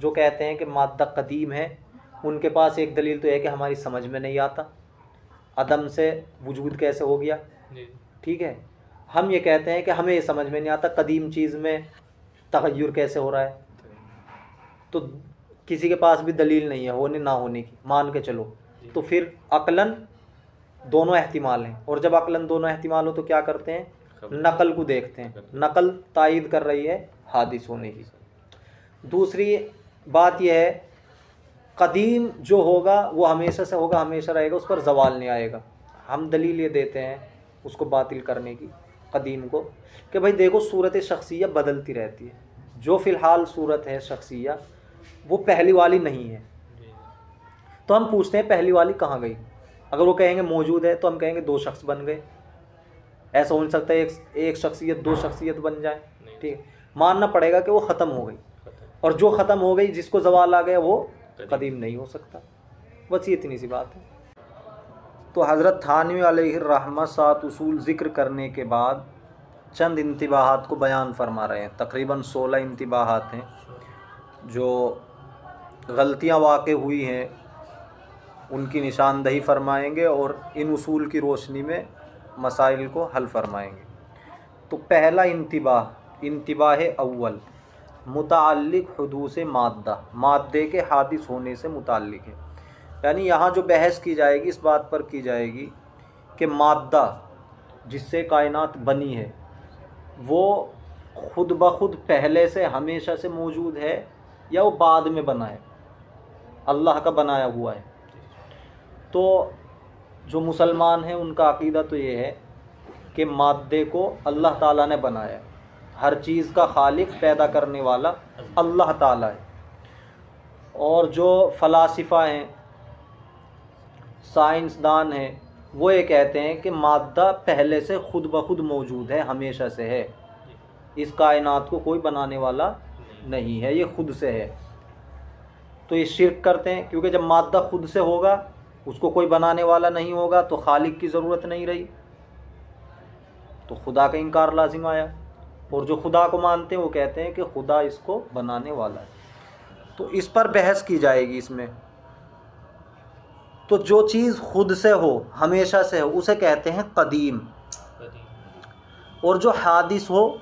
जो कहते हैं कि मादा कदीम है, उनके पास एक दलील तो है कि हमारी समझ में नहीं आता, अदम से वजूद कैसे हो गया। ठीक है, हम ये कहते हैं कि हमें ये समझ में नहीं आता कदीम चीज़ में तगय्युर कैसे हो रहा है। तो किसी के पास भी दलील नहीं है होने ना होने की, मान के चलो, तो फिर अक्लन दोनों एहतिमाल हैं। और जब अक्लन दोनों एहतिमाल हो तो क्या करते हैं, नकल को देखते हैं, नकल तायीद कर रही है हादिस होने की। दूसरी बात यह है, कदीम जो होगा वो हमेशा से होगा, हमेशा रहेगा, उस पर ज़वाल नहीं आएगा। हम दलील ये देते हैं उसको बातिल करने की, कदीम को, कि भाई देखो सूरत शख्सिया बदलती रहती है, जो फ़िलहाल सूरत है शख्सिया वो पहली वाली नहीं है। तो हम पूछते हैं पहली वाली कहाँ गई। अगर वो कहेंगे मौजूद है तो हम कहेंगे दो शख्स बन गए। ऐसा हो नहीं सकता एक शख्सियत दो शख्सियत बन जाए। ठीक है, मानना पड़ेगा कि वो ख़त्म हो गई, और जो ख़त्म हो गई जिसको ज़वाल आ गया वो कदीम नहीं हो सकता। बस ये इतनी सी बात है। तो हज़रत थानवी अलैहिर्रहमत 7 उसूल ज़िक्र करने के बाद चंद इंतिबाहात को बयान फरमा रहे हैं। तकरीबन 16 इंतिबाहात हैं जो गलतियाँ वाक़ई हुई हैं उनकी निशानदही फरमाएंगे और इन उसूल की रोशनी में मसाइल को हल फरमाएंगे। तो पहला इंतिबाह अव्वल मुताल्लिक़ हुदूस माद्दा, माद्दे के हादिस होने से मुताल्लिक़ है। यानी यहाँ जो बहस की जाएगी इस बात पर की जाएगी कि माद्दा जिससे कायनात बनी है वो खुद ब खुद पहले से हमेशा से मौजूद है या वो बाद में बना है, अल्लाह का बनाया हुआ है। तो जो मुसलमान हैं उनका अक़ीदा तो ये है कि माद्दे को अल्लाह ताला ने बनाया है, हर चीज़ का खालिक पैदा करने वाला अल्लाह ताला है। और जो फ़लासिफ़ा हैं, साइंसदान हैं, वो ये कहते हैं कि माद्दा पहले से खुद ब खुद मौजूद है, हमेशा से है, इस कायनात को कोई बनाने वाला नहीं है, ये खुद से है। तो ये शिर्क करते हैं, क्योंकि जब माद्दा खुद से होगा उसको कोई बनाने वाला नहीं होगा तो खालिक की ज़रूरत नहीं रही, तो खुदा का इनकार लाजिम आया। और जो खुदा को मानते हैं वो कहते हैं कि खुदा इसको बनाने वाला है। तो इस पर बहस की जाएगी इसमें। तो जो चीज़ खुद से हो, हमेशा से हो, उसे कहते हैं कदीम। और जो हादिस हो,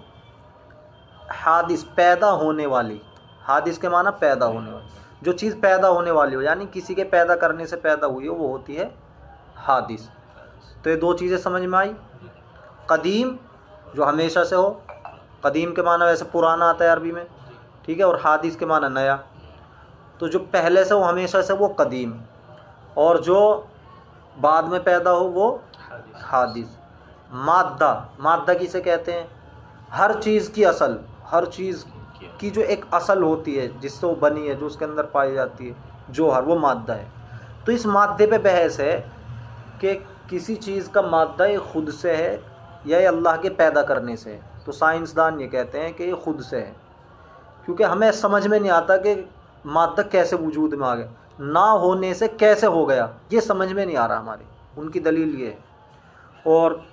हादिस पैदा होने वाली, हादिस के माना पैदा होने वाली, जो चीज़ पैदा होने वाली हो यानी किसी के पैदा करने से पैदा हुई हो वो होती है हादिस। तो ये दो चीज़ें समझ में आई। कदीम जो हमेशा से हो, कदीम के माना वैसे पुराना आता है अरबी में, ठीक है, और हादिस के माना नया। तो जो पहले से हो, हमेशा से, वो कदीम, और जो बाद में पैदा हो वो हादिस। माद्दा, माद्दा किसे कहते हैं, हर चीज़ की असल, हर चीज़ की जो एक असल होती है जिससे वो बनी है, जो उसके अंदर पाई जाती है, जौहर, वो माद्दा है। तो इस माद्दे पे बहस है कि किसी चीज़ का माद्दा ये खुद से है या ये अल्लाह के पैदा करने से है। तो साइंसदान ये कहते हैं कि ये खुद से है, क्योंकि हमें समझ में नहीं आता कि माद्दा कैसे वजूद में आ गया, ना होने से कैसे हो गया, ये समझ में नहीं आ रहा हमारी। उनकी दलील ये है। और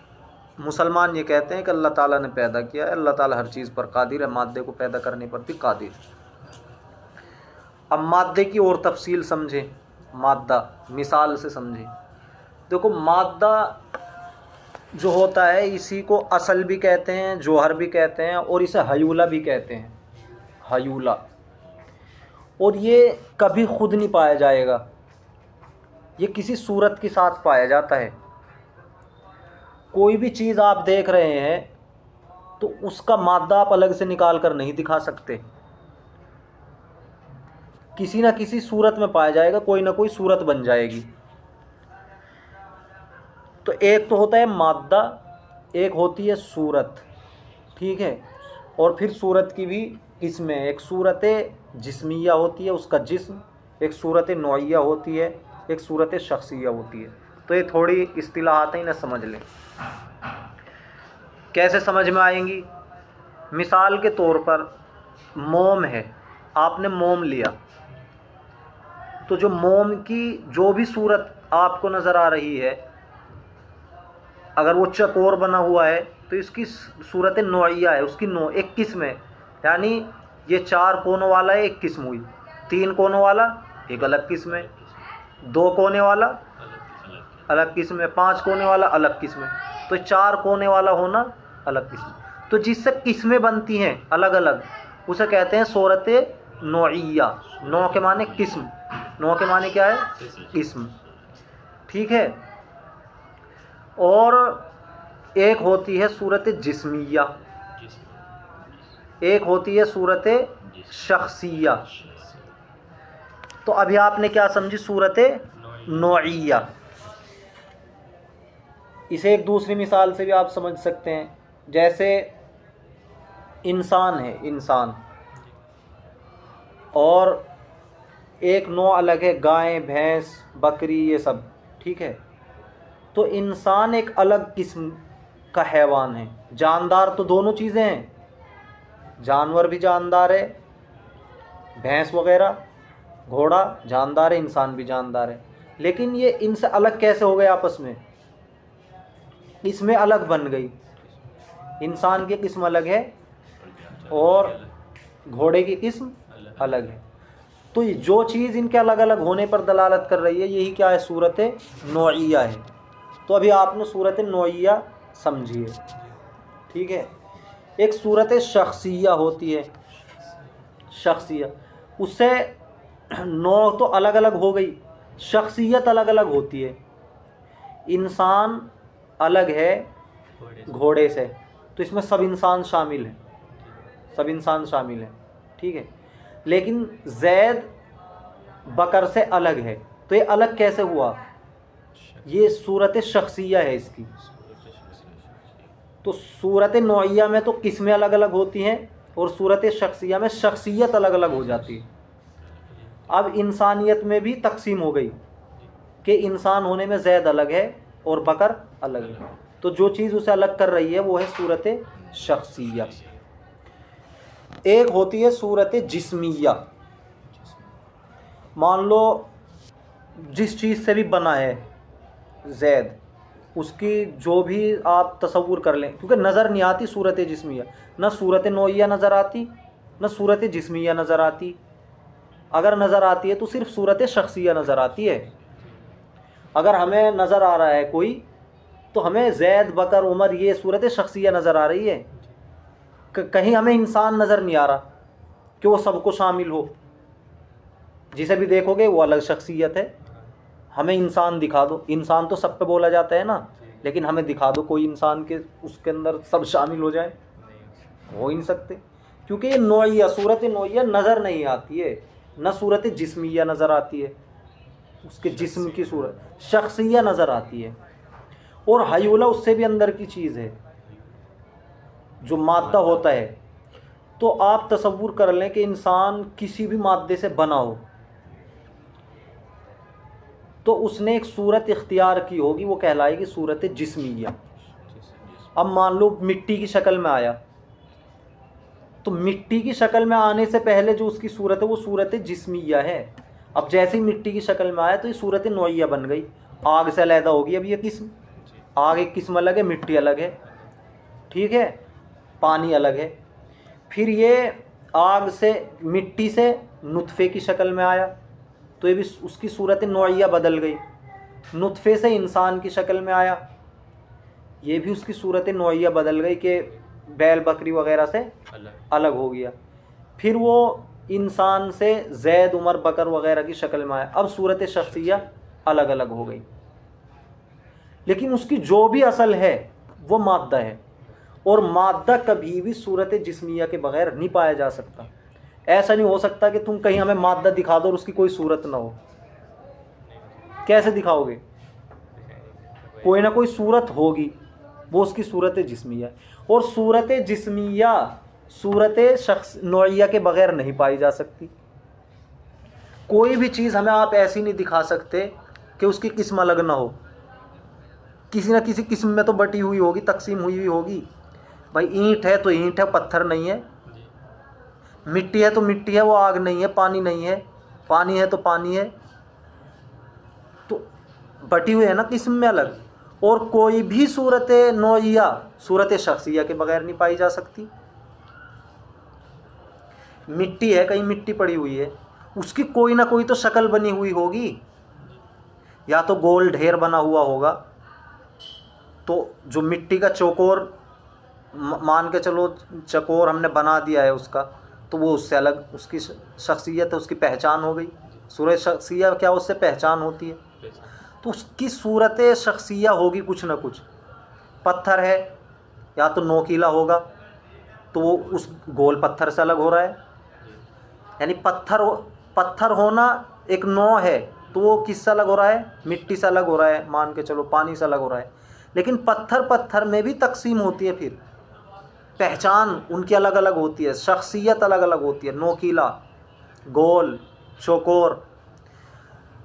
मुसलमान ये कहते हैं कि अल्लाह ताला ने पैदा किया है, अल्लाह ताला हर चीज़ पर कादिर है, माद्दे को पैदा करने पर भी कादिर। अब माद्दे की और तफसील समझें, माद्दा मिसाल से समझें। देखो, माद्दा जो होता है इसी को असल भी कहते हैं, जौहर भी कहते हैं, और इसे हयूला भी कहते हैं, हयूला। और ये कभी खुद नहीं पाया जाएगा, ये किसी सूरत के साथ पाया जाता है। कोई भी चीज़ आप देख रहे हैं तो उसका माद्दा आप अलग से निकाल कर नहीं दिखा सकते, किसी ना किसी सूरत में पाया जाएगा, कोई ना कोई सूरत बन जाएगी। तो एक तो होता है माद्दा, एक होती है सूरत, ठीक है। और फिर सूरत की भी किस्में, एक सूरत जिस्मिया होती है, उसका जिस्म, एक सूरत नौइया होती है, एक सूरत शख्सिया होती है। तो ये थोड़ी इस्तिलाहात इन्हें समझ लें, कैसे समझ में आएंगी। मिसाल के तौर पर मोम है, आपने मोम लिया, तो जो मोम की जो भी सूरत आपको नज़र आ रही है, अगर वो चकोर बना हुआ है तो इसकी सूरत नौइया है, उसकी एक किस्म है, यानी ये 4 कोनों वाला है, एक किस्म हुई। 3 कोनों वाला एक अलग किस्म है, 2 कोने वाला अलग किस्म है, 5 कोने वाला अलग किस्म है। तो 4 कोने वाला होना अलग किस्म। तो जिससे किस्में बनती हैं अलग अलग उसे कहते हैं सूरत नौइया। नौ के माने किस्म, नौ के माने क्या है? किस्म। ठीक है। और एक होती है सूरत जिस्मिया, एक होती है सूरत शख्सिया। तो अभी आपने क्या समझी? सूरत नौइया। इसे एक दूसरी मिसाल से भी आप समझ सकते हैं। जैसे इंसान है, इंसान, और एक नौ अलग है, गाय भैंस बकरी ये सब। ठीक है। तो इंसान एक अलग किस्म का हैवान है। जानदार तो दोनों चीज़ें हैं, जानवर भी जानदार है, भैंस वगैरह घोड़ा जानदार है, इंसान भी जानदार है। लेकिन ये इनसे अलग कैसे हो गए आपस में? इसमें अलग बन गई। इंसान की किस्म अलग है और घोड़े की किस्म अलग है। तो ये जो चीज़ इनके अलग अलग होने पर दलालत कर रही है, यही क्या है? सूरत नौइया है। तो अभी आपने सूरत नौइया समझिए। ठीक है। एक सूरत शख्सिया होती है, शख्सिया, उससे नौ तो अलग अलग हो गई, शख्सियत अलग अलग होती है। इंसान अलग है घोड़े से, तो इसमें सब इंसान शामिल है, सब इंसान शामिल है। ठीक है। लेकिन जैद बकर से अलग है, तो ये अलग कैसे हुआ? ये सूरत शख्सिया है इसकी। तो सूरत नौइया में तो किस्में अलग अलग होती हैं और सूरत शख्सिया में शख्सियत अलग अलग हो जाती है। अब इंसानियत में भी तकसीम हो गई कि इंसान होने में जैद अलग है और बकर अलग है। तो जो चीज़ उसे अलग कर रही है वो है सूरत शख्सिया। एक होती है सूरत जिस्मिया। मान लो जिस चीज़ से भी बना है जैद, उसकी जो भी आप तसव्वुर कर लें, क्योंकि नज़र नहीं आती सूरत जिस्मिया, न सूरत नौइया नज़र आती न सूरत जिस्मिया नज़र आती। अगर नज़र आती है तो सिर्फ सूरत शख्सिया नज़र आती है। अगर हमें नज़र आ रहा है कोई, तो हमें जैद बकर उमर ये सूरत शख्सिया नज़र आ रही है। कहीं हमें इंसान नज़र नहीं आ रहा कि वो सबको शामिल हो। जिसे भी देखोगे वो अलग शख्सियत है। हमें इंसान दिखा दो, इंसान तो सब पे बोला जाता है ना, लेकिन हमें दिखा दो कोई इंसान के उसके अंदर सब शामिल हो जाए, हो ही नहीं सकते। क्योंकि ये नौइया, सूरत नौइया नज़र नहीं आती है, न सूरत जिस्मिया नज़र आती है, उसके जिस्म की सूरत शख्सिया नज़र आती है। और हयूला उससे भी अंदर की चीज़ है, जो मादा होता है। तो आप तसव्वुर कर लें कि इंसान किसी भी मादे से बना हो, तो उसने एक सूरत इख्तियार की होगी, वो कहलाएगी सूरत जिस्मिया। अब मान लो मिट्टी की शक्ल में आया, तो मिट्टी की शक्ल में आने से पहले जो उसकी सूरत है वो सूरत जिस्मिया है। अब जैसे ही मिट्टी की शक्ल में आया तो ये सूरत नौइया बन गई, आग से अलहदा होगी। अब ये किस्म, आग एक किस्म अलग है, मिट्टी अलग है। ठीक है। पानी अलग है। फिर ये आग से, मिट्टी से नुत्फ़े की शक्ल में आया, तो ये भी उसकी सूरत नौइया बदल गई। नुत्फ़े से इंसान की शक्ल में आया, ये भी उसकी सूरत नौइया बदल गई कि बैल बकरी वगैरह से अलग हो गया। फिर वो इंसान से जैद उमर बकर वगैरह की शक्ल में आया। अब सूरत शख्सिया अलग अलग हो गई, लेकिन उसकी जो भी असल है वो मादा है। और मादा कभी भी सूरत जिस्मिया के बगैर नहीं पाया जा सकता। ऐसा नहीं हो सकता कि तुम कहीं हमें मादा दिखा दो और उसकी कोई सूरत ना हो। कैसे दिखाओगे? कोई ना कोई सूरत होगी, वो उसकी सूरत जिस्मिया है। और सूरत जिस्मिया सूरत शख्स नौइया के बगैर नहीं पाई जा सकती। कोई भी चीज़ हमें आप ऐसी नहीं दिखा सकते कि उसकी किस्म अलग ना हो। किसी न किसी किस्म में तो बटी हुई होगी, तकसीम हुई हुई होगी। भाई ईंट है तो ईंट है, पत्थर नहीं है। मिट्टी है तो मिट्टी है, वो आग नहीं है, पानी नहीं है। पानी है तो पानी है, तो बटी हुई है ना किस्म में अलग। और कोई भी सूरत नौइया सूरत शख्सिया के बगैर नहीं पाई जा सकती। मिट्टी है, कहीं मिट्टी पड़ी हुई है, उसकी कोई ना कोई तो शक्ल बनी हुई होगी, या तो गोल ढेर बना हुआ होगा। तो जो मिट्टी का चौकोर मान के चलो, चकोर हमने बना दिया है उसका, तो वो उससे अलग उसकी शख्सियत है, उसकी पहचान हो गई। सूरत शख्सिया क्या, उससे पहचान होती है। तो उसकी सूरत शख्सिया होगी कुछ ना कुछ। पत्थर है, या तो नोकीला होगा, तो वो उस गोल पत्थर से अलग हो रहा है। यानी पत्थर होना एक नौ है, तो वो किससे अलग हो रहा है? मिट्टी से अलग हो रहा है, मान के चलो पानी से अलग हो रहा है। लेकिन पत्थर में भी तकसीम होती है, फिर पहचान उनकी अलग अलग होती है, शख्सियत अलग अलग होती है, नोकीला, गोल, चौकोर।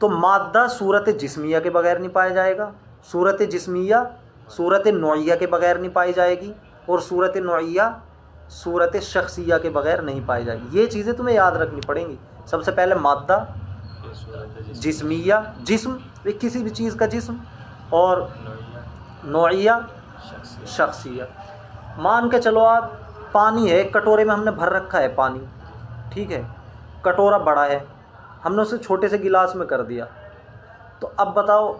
तो मादा सूरत जिस्मिया के बगैर नहीं पाया जाएगा, सूरत जिस्मिया सूरत नौइया के बगैर नहीं पाई जाएगी, और सूरत नौइया सूरत शख्सिया के बगैर नहीं पाई जाएगी। ये चीज़ें तुम्हें याद रखनी पड़ेंगी। सबसे पहले मादा जिस्मिया, जिस्म किसी भी चीज़ का जिस्म, और नौइया शख्सिया। मान के चलो आप पानी है, एक कटोरे में हमने भर रखा है पानी, ठीक है, कटोरा बड़ा है, हमने उसे छोटे से गिलास में कर दिया। तो अब बताओ,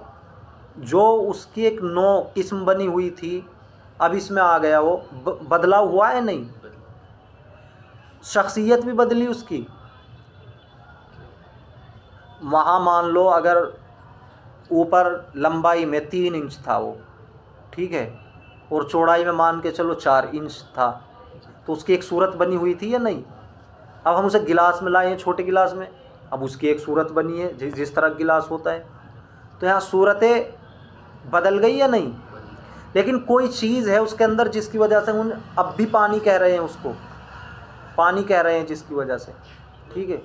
जो उसकी एक नौ किस्म बनी हुई थी, अब इसमें आ गया, वो बदलाव हुआ है? नहीं। शख्सियत भी बदली उसकी। वहाँ मान लो अगर ऊपर लंबाई में 3 इंच था वो, ठीक है, और चौड़ाई में मान के चलो 4 इंच था, तो उसकी एक सूरत बनी हुई थी या नहीं? अब हम उसे गिलास में लाए हैं, छोटे गिलास में, अब उसकी एक सूरत बनी है जिस तरह गिलास होता है। तो यहाँ सूरतें बदल गई या नहीं? लेकिन कोई चीज़ है उसके अंदर जिसकी वजह से उन अब भी पानी कह रहे हैं, उसको पानी कह रहे हैं जिसकी वजह से, ठीक है,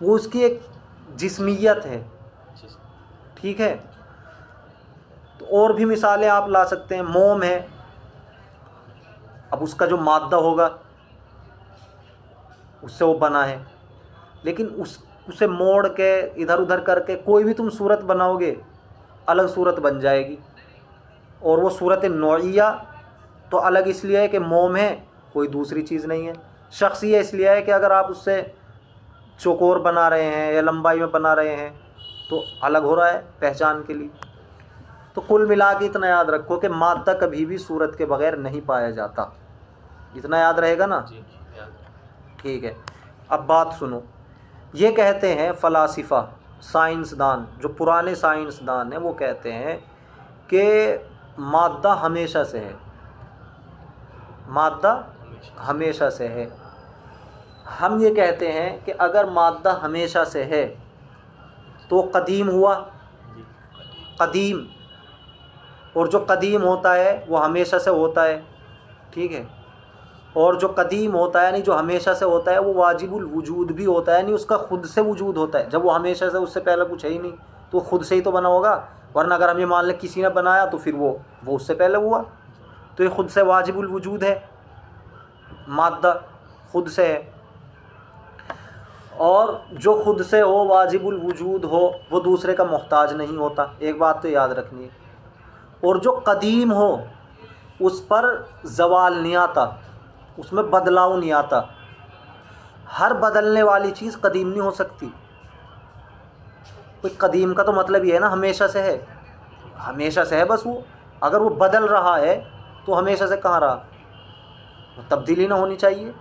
वो उसकी एक जिस्मियत है, ठीक है। तो और भी मिसालें आप ला सकते हैं। मोम है, अब उसका जो मादा होगा उससे वो बना है, लेकिन उसे मोड़ के इधर उधर करके कोई भी तुम सूरत बनाओगे, अलग सूरत बन जाएगी। और वो सूरत नौइया तो अलग इसलिए है कि मोम है, कोई दूसरी चीज़ नहीं है। शख्सियत इसलिए है कि अगर आप उससे चौकोर बना रहे हैं या लंबाई में बना रहे हैं तो अलग हो रहा है पहचान के लिए। तो कुल मिला के इतना याद रखो कि मादा कभी भी सूरत के बगैर नहीं पाया जाता। इतना याद रहेगा ना? ठीक है। अब बात सुनो, ये कहते हैं फ़लासिफ़ा, साइंसदान, जो पुराने साइंसदान हैं, वो कहते हैं कि मादा हमेशा से है, मादा हमेशा से है। हम ये कहते हैं कि अगर मादा हमेशा से है तो कदीम हुआ, कदीम, और जो कदीम होता है वो हमेशा से होता है, ठीक है। और जो कदीम होता है, यानी जो हमेशा से होता है, वो वाजिबुल वजूद भी होता है, यानी उसका खुद से वजूद होता है। जब वो हमेशा से, उससे पहले कुछ है ही नहीं, तो खुद से ही तो बना होगा। वरना अगर हम ये मान लें किसी ने बनाया तो फिर वो उससे पहले हुआ, तो ये खुद से वाजिबुल वजूद है, मादा खुद से है। और जो खुद से हो, वाजिबुल वजूद हो, वो दूसरे का मोहताज नहीं होता। एक बात तो याद रखनी है। और जो कदीम हो उस पर ज़वाल नहीं आता, उसमें बदलाव नहीं आता। हर बदलने वाली चीज़ कदीम नहीं हो सकती। कोई कदीम का तो मतलब ये है ना, हमेशा से है, हमेशा से है बस। वो अगर वो बदल रहा है तो हमेशा से कहाँ रहा? तब्दीली ना होनी चाहिए।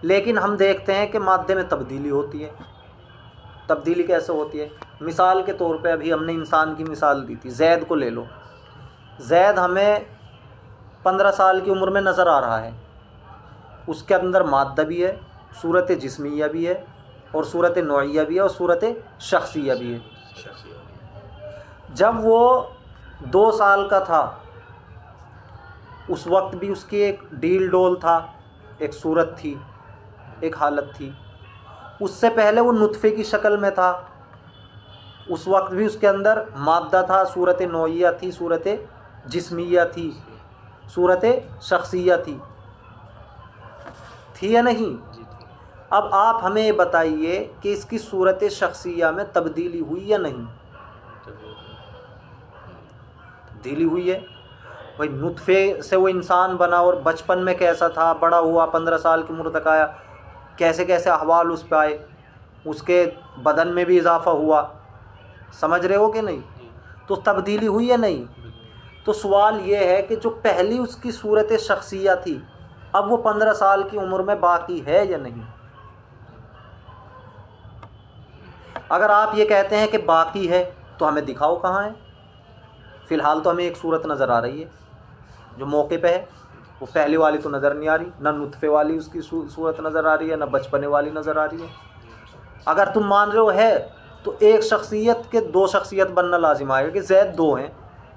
लेकिन हम देखते हैं कि मादे में तब्दीली होती है। तब्दीली कैसे होती है? मिसाल के तौर पे अभी हमने इंसान की मिसाल दी थी, जैद को ले लो। जैद हमें 15 साल की उम्र में नज़र आ रहा है, उसके अंदर मादा भी है, सूरत जिस्मिया भी है, और सूरत नौइया भी है, और सूरत शख्सिया भी है। जब वो 2 साल का था उस वक्त भी उसकी एक डील डोल था, एक सूरत थी, एक हालत थी। उससे पहले वो नुत्फ़े की शक्ल में था, उस वक्त भी उसके अंदर मादा था, सूरत नौइया थी, सूरत जिस्मिया थी, सूरत शख्सिया थी या नहीं? अब आप हमें बताइए कि इसकी सूरत शख्सिया में तब्दीली हुई या नहीं? तब्दीली हुई है। भाई नुत्फ़े से वो इंसान बना, और बचपन में कैसा था, बड़ा हुआ, 15 साल की उम्र तक आया, कैसे कैसे अहवाल उस पर आए, उसके बदन में भी इजाफा हुआ, समझ रहे हो कि नहीं? तो तब्दीली हुई या नहीं? तो सवाल ये है कि जो पहली उसकी सूरत शख्सिया थी, अब वो 15 साल की उम्र में बाकी है या नहीं? अगर आप ये कहते हैं कि बाकी है तो हमें दिखाओ कहाँ है। फ़िलहाल तो हमें एक सूरत नज़र आ रही है जो मौके पे है, वो पहली वाली तो नज़र नहीं आ रही, ना नुत्फ़े वाली उसकी सूरत नज़र आ रही है, ना बचपने वाली नज़र आ रही है। अगर तुम मान रहे हो है तो एक शख्सियत के दो शख्सियत बनना लाजिम आएगा कि ज़ैद दो हैं,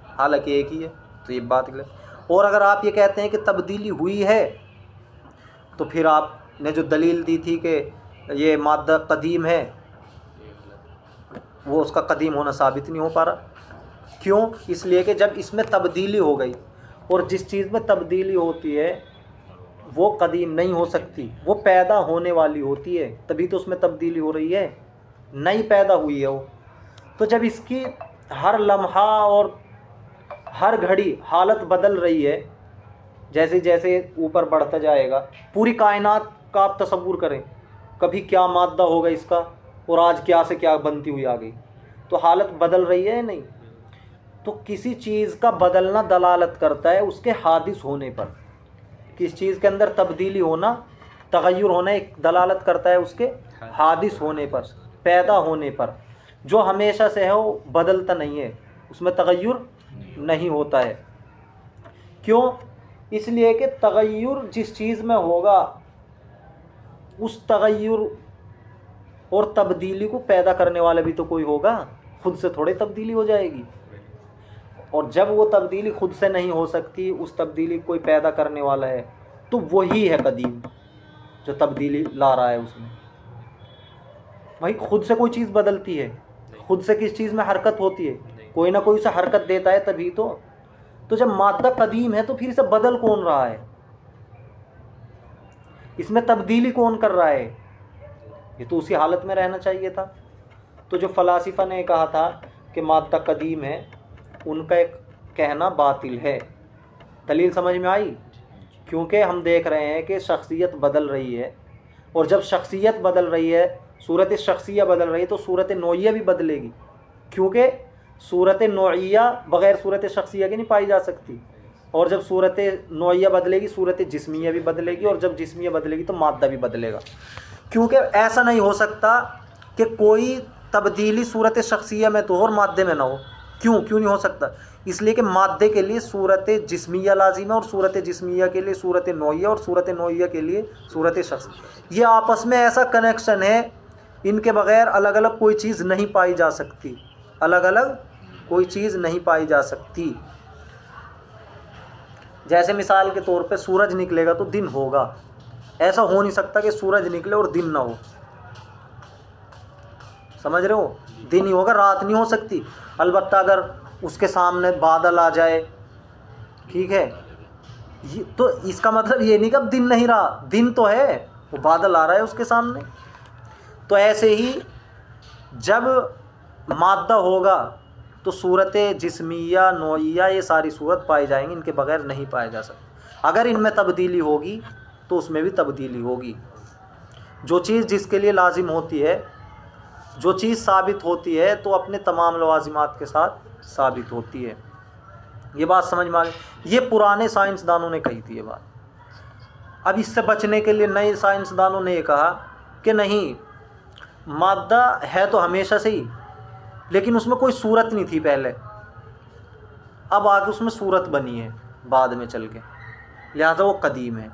हालांकि एक ही है, तो ये बात है। और अगर आप ये कहते हैं कि तब्दीली हुई है तो फिर आपने जो दलील दी थी कि ये मादा कदीम है, वो उसका कदीम होना साबित नहीं हो पा रहा। क्यों? इसलिए कि जब इसमें तब्दीली हो गई, और जिस चीज़ में तब्दीली होती है वो कदीम नहीं हो सकती, वो पैदा होने वाली होती है, तभी तो उसमें तब्दीली हो रही है, नई पैदा हुई है वो। तो जब इसकी हर लम्हा और हर घड़ी हालत बदल रही है, जैसे जैसे ऊपर बढ़ता जाएगा, पूरी कायनात का आप तसव्वुर करें, कभी क्या मादा होगा इसका और आज क्या से क्या बनती हुई आ गई, तो हालत बदल रही है नहीं? तो किसी चीज़ का बदलना दलालत करता है उसके हादिस होने पर। किस चीज़ के अंदर तब्दीली होना, तगय्युर होना, एक दलालत करता है उसके हादिस होने पर, पैदा होने पर। जो हमेशा से है वो बदलता नहीं है, उसमें तगय्युर नहीं होता है। क्यों? इसलिए कि तगय्युर जिस चीज़ में होगा, उस तगय्युर और तब्दीली को पैदा करने वाला भी तो कोई होगा, खुद से थोड़े तब्दीली हो जाएगी। और जब वो तब्दीली खुद से नहीं हो सकती, उस तब्दीली कोई पैदा करने वाला है, तो वही है कदीम जो तब्दीली ला रहा है। उसमें भाई खुद से कोई चीज़ बदलती है, खुद से किस चीज़ में हरकत होती है, कोई ना कोई उसे हरकत देता है तभी तो जब मादा कदीम है तो फिर इसे बदल कौन रहा है, इसमें तब्दीली कौन कर रहा है? ये तो उसी हालत में रहना चाहिए था। तो जो फ़लासिफ़ा ने कहा था कि मादा कदीम है, उनका एक कहना बातिल है। दलील समझ में आई? क्योंकि हम देख रहे हैं कि शख्सियत बदल रही है, और जब शख्सियत बदल रही है, सूरत शख्सिया बदल रही है, तो सूरत नौइया भी बदलेगी। क्योंकि सूरत नौइया बग़ैर सूरत शख्सिया की नहीं पाई जा सकती, और जब सूरत नौइया बदलेगी सूरत जिस्मिया भी बदलेगी, और जब जिस्मिया बदलेगी तो मादा भी बदलेगा। क्योंकि ऐसा नहीं हो सकता कि कोई तब्दीली सूरत शख्सिया में तो हो और मादे में ना हो। क्यों नहीं हो सकता? इसलिए कि मादे के लिए सूरत जिस्मिया लाजिम है, और सूरत जिस्मिया के लिए सूरत नौइया, और सूरत नौइया के लिए सूरत शख्स। ये आपस में ऐसा कनेक्शन है, इनके बग़ैर अलग अलग कोई चीज़ नहीं पाई जा सकती, अलग अलग कोई चीज़ नहीं पाई जा सकती। जैसे मिसाल के तौर पे सूरज निकलेगा तो दिन होगा, ऐसा हो नहीं सकता कि सूरज निकले और दिन ना हो, समझ रहे हो? दिन ही होगा, रात नहीं हो सकती। अलबत्ता अगर उसके सामने बादल आ जाए, ठीक है, तो इसका मतलब ये नहीं कि अब दिन नहीं रहा, दिन तो है, वो बादल आ रहा है उसके सामने। तो ऐसे ही जब मादा होगा तो सूरत जिस्मिया, नौइया, ये सारी सूरत पाई जाएंगी, इनके बगैर नहीं पाया जा सकता। अगर इनमें तब्दीली होगी तो उसमें भी तब्दीली होगी। जो चीज़ जिसके लिए लाजिम होती है, जो चीज़ साबित होती है, तो अपने तमाम लवाजिमात के साथ साबित होती है। ये बात समझ में आ गई? ये पुराने साइंसदानों ने कही थी ये बात। अब इससे बचने के लिए नए साइंसदानों ने ये कहा कि नहीं, मादा है तो हमेशा से ही, लेकिन उसमें कोई सूरत नहीं थी पहले, अब आगे उसमें सूरत बनी है बाद में चल के, लिहाजा वो कदीम है।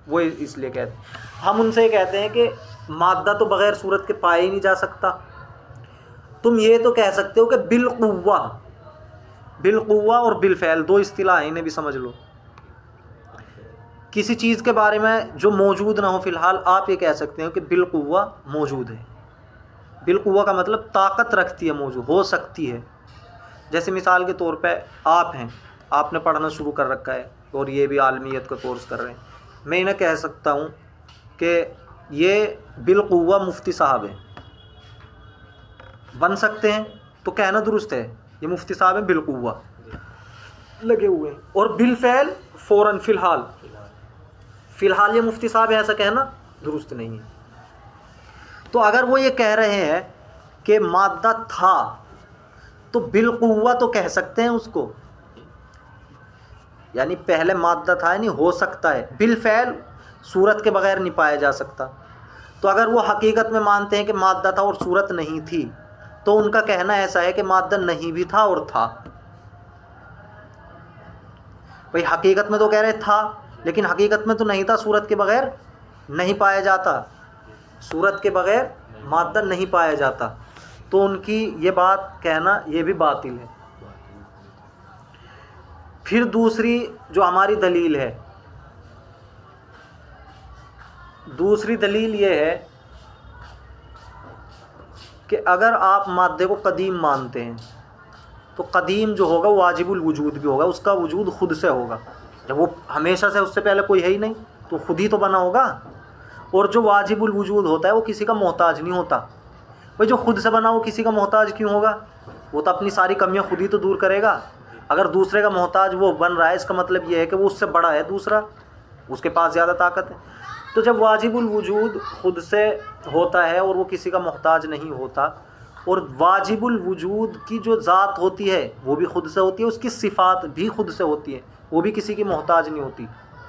वो इसलिए कहते हैं, हम उनसे कहते हैं कि मादा तो बग़ैर सूरत के पाया ही नहीं जा सकता। तुम ये तो कह सकते हो कि बिलकुव्वा और बिलफ़ैल दो इस्तिलाह हैं, इन्हें भी समझ लो। किसी चीज़ के बारे में जो मौजूद ना हो, फ़िलहाल आप ये कह सकते हो कि बिलकुव्वा मौजूद है। बिलकुव्वा का मतलब ताकत रखती है, मौजूद हो सकती है। जैसे मिसाल के तौर पे आप हैं, आपने पढ़ना शुरू कर रखा है और ये भी आलमियत का कोर्स कर रहे हैं, मैं इन्हें कह सकता हूँ कि ये बिलकुव्वा मुफ्ती साहब हैं, बन सकते हैं, तो कहना दुरुस्त है ये मुफ्ती साहब हैं, बिलकुव्वा लगे हुए हैं। और बिलफ़ैल फ़ौरन, फ़िलहाल ये मुफ्ती साहब है, ऐसा कहना दुरुस्त नहीं है। तो अगर वो ये कह रहे हैं कि मादा था तो बिलकुव्वा तो कह सकते हैं उसको, यानी पहले मादा था, यानी हो सकता है, बिलफैल सूरत के बगैर नहीं पाया जा सकता। तो अगर वो हकीकत में मानते हैं कि मादा था और सूरत नहीं थी, तो उनका कहना ऐसा है कि मादा नहीं भी था और था। भाई हकीकत में तो कह रहे था, लेकिन हकीकत में तो नहीं था, सूरत के बगैर नहीं पाया जाता, सूरत के बगैर मादा नहीं पाया जाता। तो उनकी ये बात कहना ये भी बातिल है। फिर दूसरी जो हमारी दलील है, दूसरी दलील ये है कि अगर आप मादे को कदीम मानते हैं तो कदीम जो होगा वो वाजिबुल वजूद भी होगा, उसका वजूद खुद से होगा। जब वो हमेशा से, उससे पहले कोई है ही नहीं, तो खुद ही तो बना होगा। और जो वाजिबुल वजूद होता है वो किसी का मोहताज नहीं होता। भाई जो खुद से बना वो किसी का मोहताज क्यों होगा? वो तो अपनी सारी कमियां खुद ही तो दूर करेगा। अगर दूसरे का मोहताज वो बन रहा है, इसका मतलब ये है कि वो उससे बड़ा है, दूसरा उसके पास ज़्यादा ताकत है। तो जब वाजिबुल वजूद खुद से होता है और वो किसी का मोहताज नहीं होता, और वाजिबुल वजूद की जो ज़ात होती है वो भी खुद से होती है, उसकी सिफ़ात भी खुद से होती है, वो भी किसी की मोहताज नहीं होती।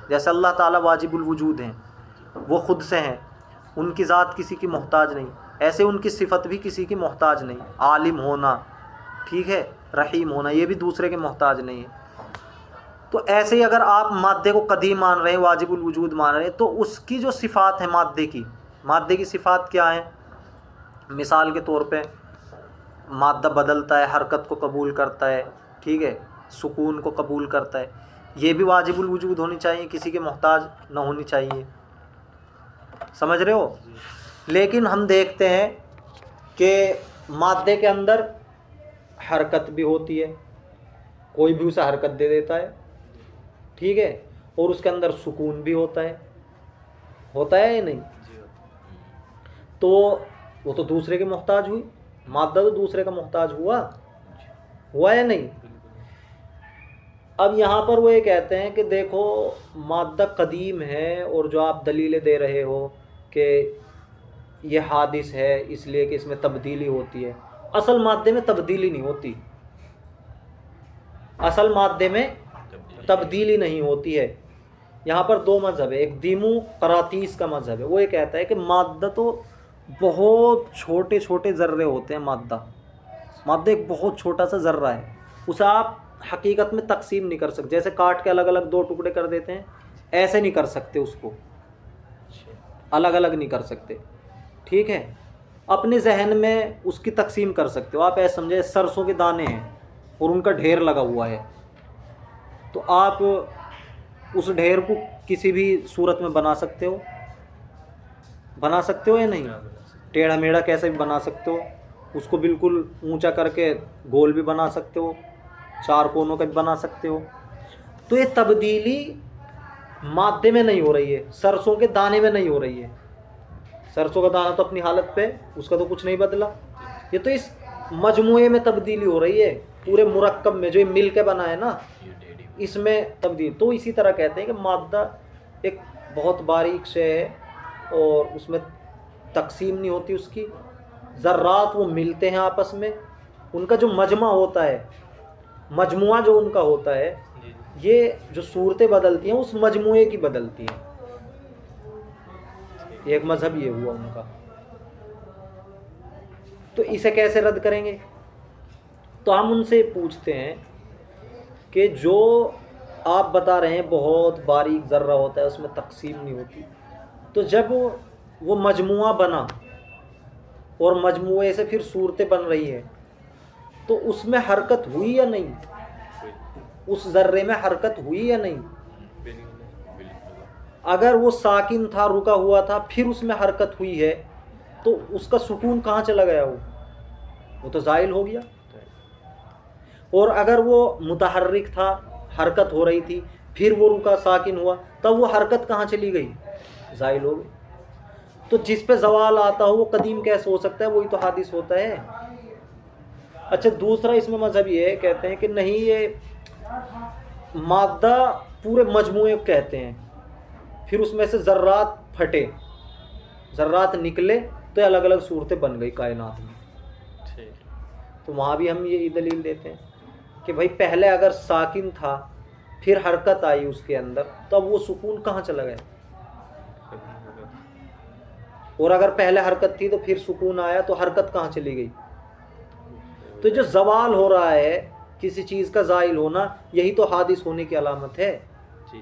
जैसे अल्लाह ताला वाजिबुल वजूद हैं, वो खुद से हैं, उनकी ज़ात किसी की मोहताज नहीं, ऐसे उनकी सिफ़त भी किसी की मोहताज नहीं। आलिम होना, ठीक है, रहीम होना, ये भी दूसरे के मोहताज नहीं है। तो ऐसे ही अगर आप मादे को कदीम मान रहे हैं, वाजिबुल वजूद मान रहे हैं, तो उसकी जो सिफ़ात है मादे की सिफ़ात क्या है? मिसाल के तौर पे मादा बदलता है, हरकत को कबूल करता है, ठीक है, सुकून को कबूल करता है, ये भी वाजिबुल वजूद होनी चाहिए, किसी के मोहताज न होनी चाहिए। समझ रहे हो? लेकिन हम देखते हैं कि मादे के अंदर हरकत भी होती है, कोई भी उसे हरकत दे देता है, ठीक है, और उसके अंदर सुकून भी होता है या नहीं? तो वो तो दूसरे के मोहताज हुई, मादा तो दूसरे का मोहताज हुआ या नहीं? अब यहाँ पर वो ये कहते हैं कि देखो मादा कदीम है, और जो आप दलीलें दे रहे हो कि ये हादिस है इसलिए कि इसमें तब्दीली होती है, असल मादे में तब्दीली नहीं होती, असल मादे में तब्दीली नहीं होती है। यहाँ पर दो मज़हब है, एक दीमू करातीस का मज़हब है, वो ये कहता है कि मादा तो बहुत छोटे छोटे ज़र्रे होते हैं, मादा एक बहुत छोटा सा ज़र्रा है, उसे आप हकीकत में तकसीम नहीं कर सकते। जैसे काट के अलग अलग दो टुकड़े कर देते हैं, ऐसे नहीं कर सकते, उसको अलग अलग नहीं कर सकते, ठीक है। अपने जहन में उसकी तकसीम कर सकते हो आप। ऐसे समझे सरसों के दाने हैं और उनका ढेर लगा हुआ है, तो आप उस ढेर को किसी भी सूरत में बना सकते हो या नहीं? टेढ़ा मेढ़ा कैसे भी बना सकते हो, उसको बिल्कुल ऊंचा करके गोल भी बना सकते हो, चार कोनों का भी बना सकते हो। तो ये तब्दीली मादे में नहीं हो रही है, सरसों के दाने में नहीं हो रही है। सरसों का दाना तो अपनी हालत पे, उसका तो कुछ नहीं बदला। ये तो इस मजमुए में तब्दीली हो रही है, पूरे मुरक्कब में जो ये मिल के बना है ना, इसमें तब्दील। तो इसी तरह कहते हैं कि मादा एक बहुत बारीक शे है और उसमें तकसीम नहीं होती उसकी, ज़र्रात वो मिलते हैं आपस में, उनका जो मजमा होता है, मजमुआ जो उनका होता है, ये जो सूरतें बदलती हैं उस मजमुए की बदलती हैं। एक मज़हब ये हुआ उनका। तो इसे कैसे रद्द करेंगे? तो हम उनसे पूछते हैं कि जो आप बता रहे हैं बहुत बारीक ज़र्रा होता है, उसमें तकसीम नहीं होती, तो जब वो मजमुआ बना और मजमुए से फिर सूरतें बन रही है, तो उसमें हरकत हुई या नहीं? उस ज़र्रे में हरकत हुई या नहीं? अगर वो साकिन था, रुका हुआ था, फिर उसमें हरकत हुई है, तो उसका सुकून कहाँ चला गया? वो तो ज़ाइल हो गया। और अगर वो मुतहर्रिक था, हरकत हो रही थी, फिर वो रुका, साकिन हुआ, तब वो हरकत कहाँ चली गई? ज़ाइल हो गई। तो जिस पे ज़वाल आता हो वो कदीम कैसे हो सकता है? वही तो हादिस होता है। अच्छा, दूसरा इसमें मज़हब ये है, कहते हैं कि नहीं, ये मादा पूरे मजमुए कहते हैं, फिर उसमें से ज़र्रात फटे, ज़र्रात निकले तो अलग अलग सूरतें बन गई कायनात में। तो वहाँ भी हम ये दलील देते हैं कि भाई पहले अगर साकिन था फिर हरकत आई उसके अंदर, तो अब वो सुकून कहाँ चला गया? और अगर पहले हरकत थी तो फिर सुकून आया, तो हरकत कहाँ चली गई? तो जो जवाल हो रहा है किसी चीज़ का ज़ाइल होना, यही तो हादिस होने की अलामत है।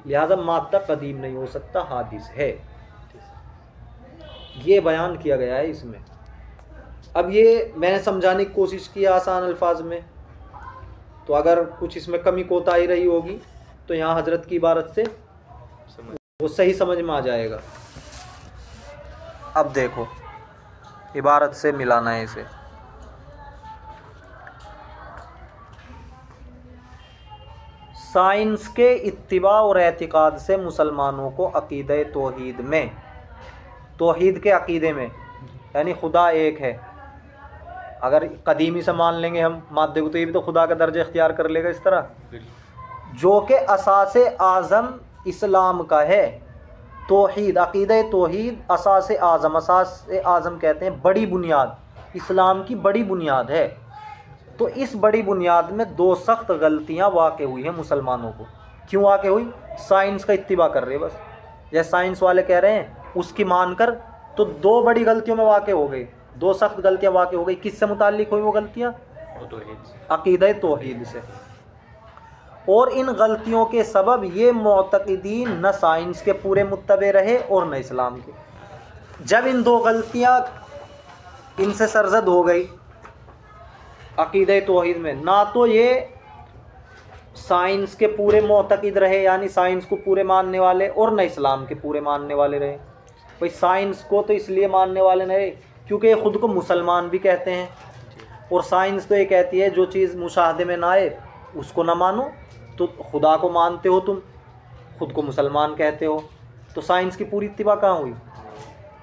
लिहाजा मादा कदीम नहीं हो सकता, हादिस है। ये बयान किया गया है इसमें। अब ये मैंने समझाने की कोशिश की आसान अल्फाज में, तो अगर कुछ इसमें कमी कोताही रही होगी तो यहाँ हजरत की इबारत से वो सही समझ में आ जाएगा। अब देखो इबारत से मिलाना है इसे। साइंस के इत्तिबा और एतिकाद से मुसलमानों को अकीदे तौहीद में, तौहीद के अकीदे में, यानी खुदा एक है, अगर कदीमी से मान लेंगे हम मादे को, तो ये भी तो खुदा का दर्जा इख्तियार कर लेगा इस तरह, जो कि असासे आज़म इस्लाम का है। तौहीद, अकीदे तौहीद असासे आज़म, असासे आज़म कहते हैं बड़ी बुनियाद, इस्लाम की बड़ी बुनियाद है। तो इस बड़ी बुनियाद में दो सख्त गलतियां वाक़ हुई हैं मुसलमानों को। क्यों वाक़ हुई? साइंस का इत्तिबा कर रहे हैं बस, जैसे साइंस वाले कह रहे हैं उसकी मानकर, तो दो बड़ी गलतियों में वाक़ हो गई, दो सख्त गलतियां वाक़ हो गई। किससे मुताल्लिक हुई वो गलतियां? अक़ीदा तौहीद से। और इन गलतियों के सबब ये मुअतक़िदीन न साइंस के पूरे मुत्तबे रहे और न इस्लाम के। जब इन दो गलतियां इनसे सरजद हो गई अक़ीदा तौहीद में, ना तो ये साइंस के पूरे मुअतक़िद रहे, यानी साइंस को पूरे मानने वाले, और न इस्लाम के पूरे मानने वाले रहे। भाई साइंस को तो इसलिए मानने वाले नहीं क्योंकि ये ख़ुद को मुसलमान भी कहते हैं, और साइंस तो ये कहती है जो चीज़ मुशाहदे में ना आए उसको ना मानो। तो खुदा को मानते हो तुम, ख़ुद को मुसलमान कहते हो, तो साइंस की पूरी इत्तिबा कहाँ हुई?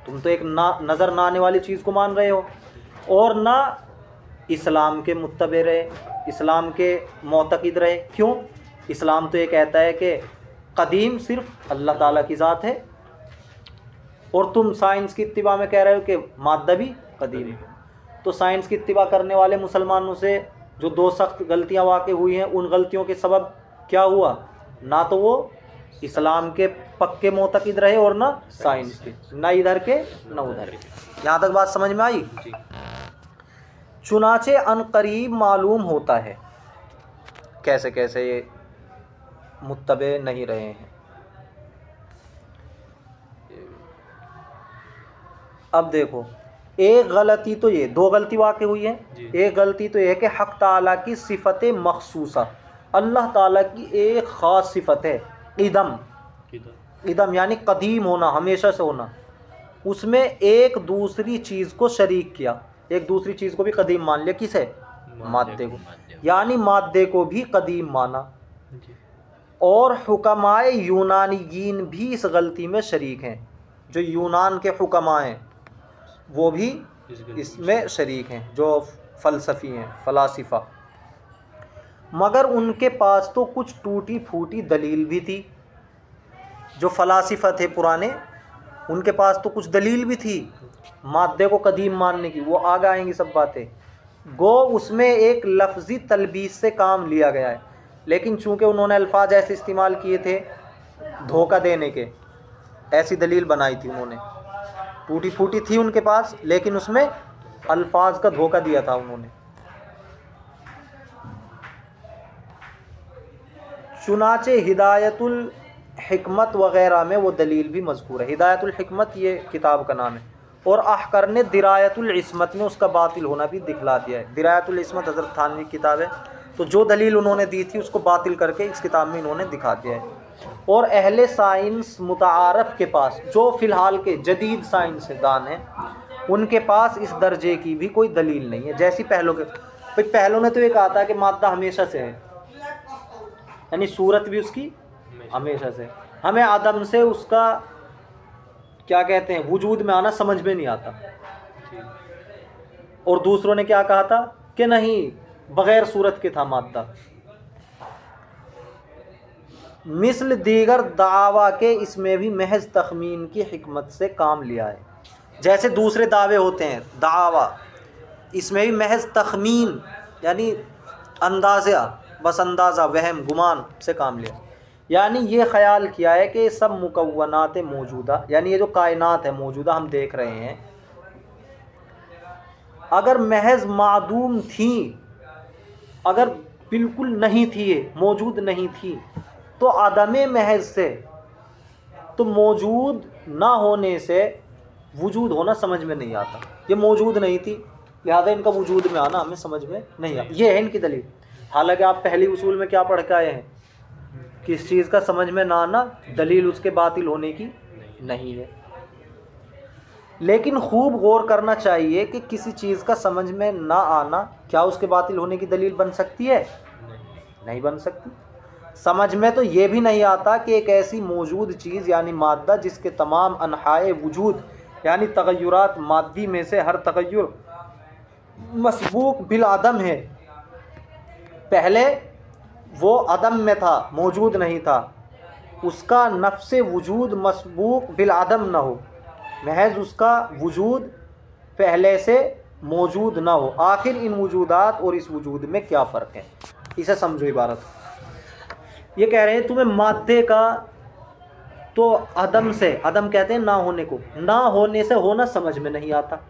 तुम तो एक नज़र ना आने वाली चीज़ को मान रहे हो, और ना इस्लाम के मुत्तबे रहे, इस्लाम के मुअतक़िद रहे। क्यों? इस्लाम तो ये कहता है कि कदीम सिर्फ अल्लाह ताला की ज़ात है, और तुम साइंस की इत्तिबा में कह रहे हो कि मादा भी कदीम है। तो साइंस की इत्तिबा करने वाले मुसलमानों से जो दो सख्त गलतियां वाक़ हुई हैं, उन गलतियों के सबब क्या हुआ? ना तो वो इस्लाम के पक्के मुअतक़िद रहे और ना साइंस के, ना इधर के ना उधर के। यहाँ तक बात समझ में आई? चुनाचे अनकरीब मालूम होता है कैसे कैसे ये मुत्तबे नहीं रहे हैं। अब देखो, एक गलती तो ये, दो गलती वाक़ हुई है। एक गलती तो ये है कि हक़ ताला की सिफ़त मख़सूसा, अल्लाह ताला की एक ख़ास सिफ़त है क़िदम, क़िदम यानी कदीम होना, हमेशा से होना। उसमें एक दूसरी चीज़ को शरीक किया, एक दूसरी चीज़ को भी कदीम मान लिया। किसे? मादे को, यानी मादे को भी कदीम माना। और हुक्माए यूनानियीन भी इस गलती में शरीक हैं, जो यूनान के हुक्मा हैं वो भी इसमें शरीक हैं, जो फ़लसफ़ी हैं, फ़लासिफ़ा। मगर उनके पास तो कुछ टूटी फूटी दलील भी थी। जो फ़लासिफ़ा थे पुराने, उनके पास तो कुछ दलील भी थी मादे को कदीम मानने की, वो आगे आएंगी सब बातें। गो उसमें एक लफ्ज़ी तलबीस से काम लिया गया है, लेकिन चूँकि उन्होंने अल्फाज ऐसे इस्तेमाल किए थे धोखा देने के, ऐसी दलील बनाई थी उन्होंने। टूटी फूटी थी उनके पास, लेकिन उसमें अल्फाज का धोखा दिया था उन्होंने। चुनाचे हिदायतुल हिकमत वग़ैरह में वो दलील भी मज़कूर है। हिदायतुल हिकमत ये किताब का नाम है, और अहकर ने दिरायतुल इस्मत में उसका बातिल होना भी दिखला दिया है। दिरायतुल इस्मत हज़रत थानवी की किताब है, तो जो दलील उन्होंने दी थी उसको बातिल करके इस किताब में इन्होंने दिखा दिया है। और अहले साइंस मुतारफ़ के पास, जो फ़िलहाल के जदीद साइंसदान हैं, उनके पास इस दर्जे की भी कोई दलील नहीं है। जैसी पहलों के, भाई पहलों ने तो ये कहा था कि मादा हमेशा से है, यानी सूरत भी उसकी हमेशा से। हमें आदम से उसका क्या कहते हैं वजूद में आना समझ में नहीं आता। और दूसरों ने क्या कहा था कि नहीं, बग़ैर सूरत के था मादा। मिसल दीगर दावा के इसमें भी महज तखमीन की हिकमत से काम लिया है। जैसे दूसरे दावे होते हैं दावा, इसमें भी महज तखमीन यानी अंदाज़ा, बस अंदाज़ा, वहम, गुमान से काम लिया। यानी ये ख़याल किया है कि सब मुकव्वनात मौजूदा, यानी ये जो कायनात है मौजूदा हम देख रहे हैं, अगर महज मादूम थी, अगर बिल्कुल नहीं थी, ये मौजूद नहीं थी, तो आदम महज से, तो मौजूद ना होने से वजूद होना समझ में नहीं आता। ये मौजूद नहीं थी, लिहाजा इनका वजूद में आना हमें समझ में नहीं आता। ये है इनकी दलील। हालांकि आप पहली उसूल में क्या पढ़ के आए हैं, किस चीज़ का समझ में ना आना दलील उसके बातिल होने की नहीं है। लेकिन खूब गौर करना चाहिए कि किसी चीज़ का समझ में ना आना क्या उसके बातिल होने की दलील बन सकती है? नहीं बन सकती। समझ में तो ये भी नहीं आता कि एक ऐसी मौजूद चीज़ यानी मादा जिसके तमाम अनहाए वजूद यानी तगय्युरात मादी में से हर तगय्युर मसबूक बिल अदम है, पहले वो अदम में था, मौजूद नहीं था, उसका नफ्स वजूद मसबूक बिल अदम न हो, महज उसका वजूद पहले से मौजूद ना हो। आखिर इन वजूदात और इस वजूद में क्या फ़र्क है, इसे समझो इबारत। ये कह रहे हैं तुम्हें मादे का तो अदम से, अदम कहते हैं ना होने को, ना होने से होना समझ में नहीं आता,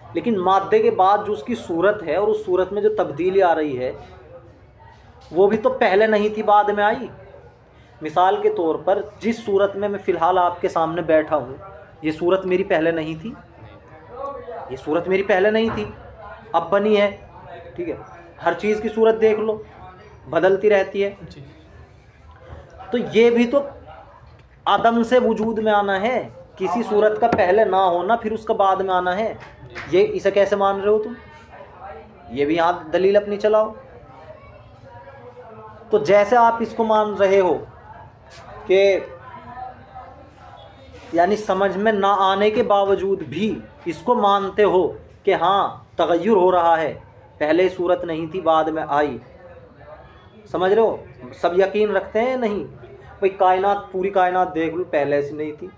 लेकिन मादे के बाद जो उसकी सूरत है और उस सूरत में जो तब्दीली आ रही है वो भी तो पहले नहीं थी, बाद में आई। मिसाल के तौर पर जिस सूरत में मैं फ़िलहाल आपके सामने बैठा हूँ, ये सूरत मेरी पहले नहीं थी, ये सूरत मेरी पहले नहीं थी, अब बनी है। ठीक है, हर चीज़ की सूरत देख लो, बदलती रहती है। तो ये भी तो आदम से वजूद में आना है, किसी सूरत का पहले ना होना फिर उसका बाद में आना है। ये इसे कैसे मान रहे हो तुम? ये भी यहाँ दलील अपनी चलाओ। तो जैसे आप इसको मान रहे हो कि यानी समझ में ना आने के बावजूद भी इसको मानते हो कि हाँ तगय्युर हो रहा है, पहले सूरत नहीं थी बाद में आई, समझ रहे हो? सब यकीन रखते हैं नहीं? भाई कायनात, पूरी कायनात देख लो, पहले ऐसी नहीं थी।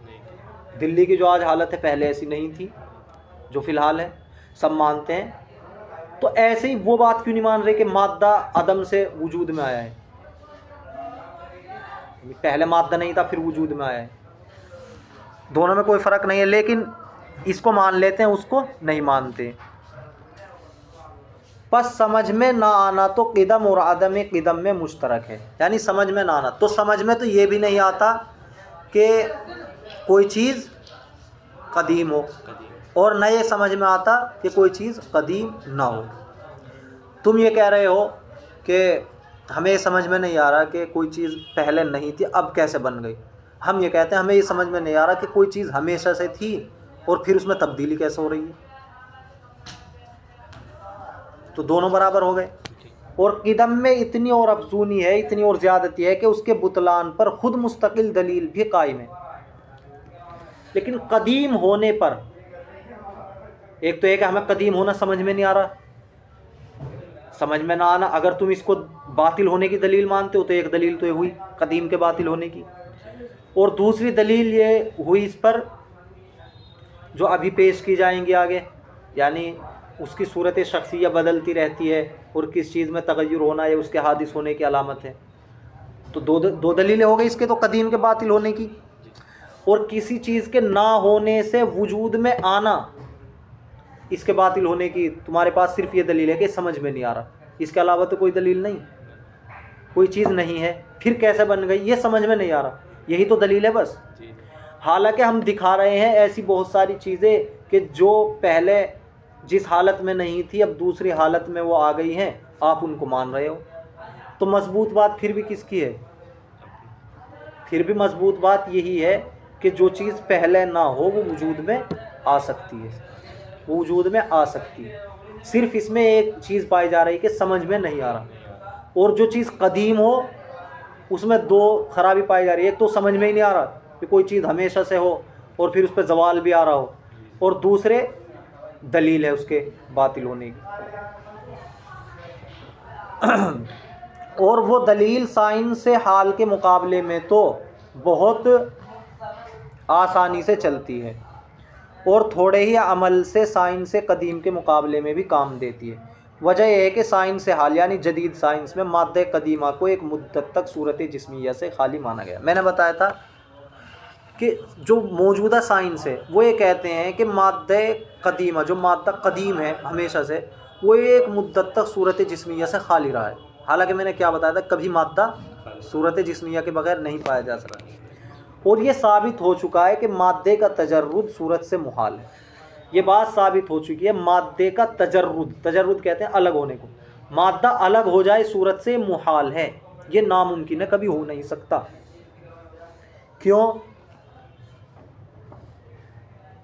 दिल्ली की जो आज हालत है पहले ऐसी नहीं थी जो फ़िलहाल है, सब मानते हैं। तो ऐसे ही वो बात क्यों नहीं मान रहे कि मादा अदम से वजूद में आया है? पहले मादा नहीं था फिर वजूद में आया है, दोनों में कोई फ़र्क नहीं है, लेकिन इसको मान लेते हैं उसको नहीं मानते। बस समझ में ना आना तो क़िदम और अदम क़िदम में मुश्तरक है, यानी समझ में ना आना। तो समझ में तो ये भी नहीं आता कि कोई चीज़ कदीम हो, और न ये समझ में आता कि कोई चीज़ कदीम ना हो। तुम ये कह रहे हो कि हमें समझ में नहीं आ रहा कि कोई चीज़ पहले नहीं थी अब कैसे बन गई। हम ये कहते हैं हमें ये समझ में नहीं आ रहा कि कोई चीज़ हमेशा से थी और फिर उसमें तब्दीली कैसे हो रही है। तो दोनों बराबर हो गए। और क़िदम में इतनी और अफजूनी है, इतनी और ज़्यादती है कि उसके बुतलान पर ख़ुद मुस्तकिल दलील भी कायम है। लेकिन कदीम होने पर एक तो एक हमें कदीम होना समझ में नहीं आ रहा, समझ में ना आना, अगर तुम इसको बातिल होने की दलील मानते हो तो एक दलील तो ये हुई कदीम के बातिल होने की, और दूसरी दलील ये हुई इस पर जो अभी पेश की जाएंगी आगे, यानी उसकी सूरत शख्सिया बदलती रहती है और किस चीज़ में तगय्युर होना है उसके हादिस होने की अलामत है। तो दो दलीलें हो गई इसके तो कदीम के बातिल होने की, और किसी चीज़ के ना होने से वजूद में आना इसके बातिल होने की। तुम्हारे पास सिर्फ ये दलील है कि समझ में नहीं आ रहा, इसके अलावा तो कोई दलील नहीं, कोई चीज़ नहीं है, फिर कैसे बन गई ये समझ में नहीं आ रहा, यही तो दलील है बस। हालांकि हम दिखा रहे हैं ऐसी बहुत सारी चीज़ें कि जो पहले जिस हालत में नहीं थी अब दूसरी हालत में वो आ गई हैं, आप उनको मान रहे हो। तो मजबूत बात फिर भी किसकी है? फिर भी मजबूत बात यही है कि जो चीज़ पहले ना हो वो वजूद में आ सकती है, वो वजूद में आ सकती है। सिर्फ इसमें एक चीज़ पाई जा रही है कि समझ में नहीं आ रहा, और जो चीज़ कदीम हो उसमें दो खराबी पाई जा रही है। एक तो समझ में ही नहीं आ रहा कि कोई चीज़ हमेशा से हो और फिर उस पर जवाल भी आ रहा हो, और दूसरे दलील है उसके बातिल होने की। और वो दलील साइंस से हाल के मुकाबले में तो बहुत आसानी से चलती है, और थोड़े ही अमल से साइंस कदीम के मुकाबले में भी काम देती है। वजह यह है कि साइंस हाल यानी जदीद साइंस में माद्दे कदीमा को एक मुद्दत तक सूरत जिस्मिया से खाली माना गया। मैंने बताया था कि जो मौजूदा साइंस है वो ये कहते हैं कि माद्दे कदीमा, जो माद्दा कदीम है हमेशा से, वो एक मुद्दत तक सूरत जिस्मिया से खाली रहा है। हालांकि मैंने क्या बताया था, कभी माद्दा सूरत जिस्मिया के बगैर नहीं पाया जा सकता। और ये साबित हो चुका है कि माद्दे का तजर्रुद सूरत से मुहाल है। ये बात साबित हो चुकी है, माद्दे का तजर्रुद, तजर्रुद कहते हैं अलग होने को, माद्दा अलग हो जाए सूरत से मुहाल है, ये नामुमकिन है, कभी हो नहीं सकता। क्यों?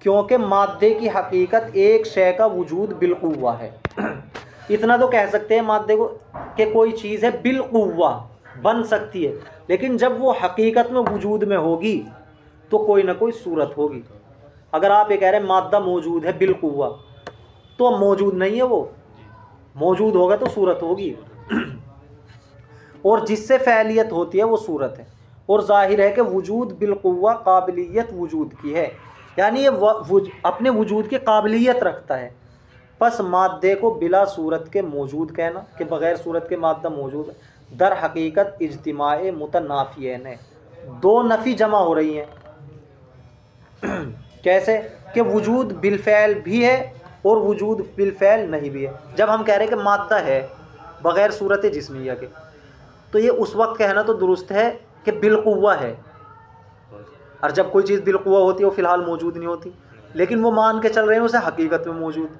क्योंकि माद्दे की हकीकत एक शय का वजूद बिलकुव्वा है। इतना तो कह सकते हैं माद्दे को कि कोई चीज़ है बिलकुव्वा, बन सकती है, लेकिन जब वो हकीकत में वजूद में होगी तो कोई ना कोई सूरत होगी। अगर आप ये कह रहे हैं माद्दा मौजूद है बिलकुव्वा, तो मौजूद नहीं है, वो मौजूद होगा तो सूरत होगी। और जिससे फ़ैलियत होती है वो सूरत है। और जाहिर है कि वजूद बिलकुव्वा काबिलियत वजूद की है, यानी ये अपने वजूद की काबिलियत रखता है। बस माद्दे को बिला सूरत के मौजूद कहना, कि बग़ैर सूरत के माद्दा मौजूद है, दर हकीकत इज्तिमाए मुतनाफियैन है, दो नफ़ी जमा हो रही हैं। कैसे? कि वजूद बिलफ़ैल भी है और वजूद बिलफ़ैल नहीं भी है। जब हम कह रहे हैं कि माद्दा है बग़ैर सूरत जिस्मिया के, तो ये उस वक्त कहना तो दुरुस्त है कि बिलकुव्वा है, और जब कोई चीज़ बिलकुव्वा होती है वो फ़िलहाल मौजूद नहीं होती, लेकिन वो मान के चल रहे हैं उसे हकीकत में मौजूद।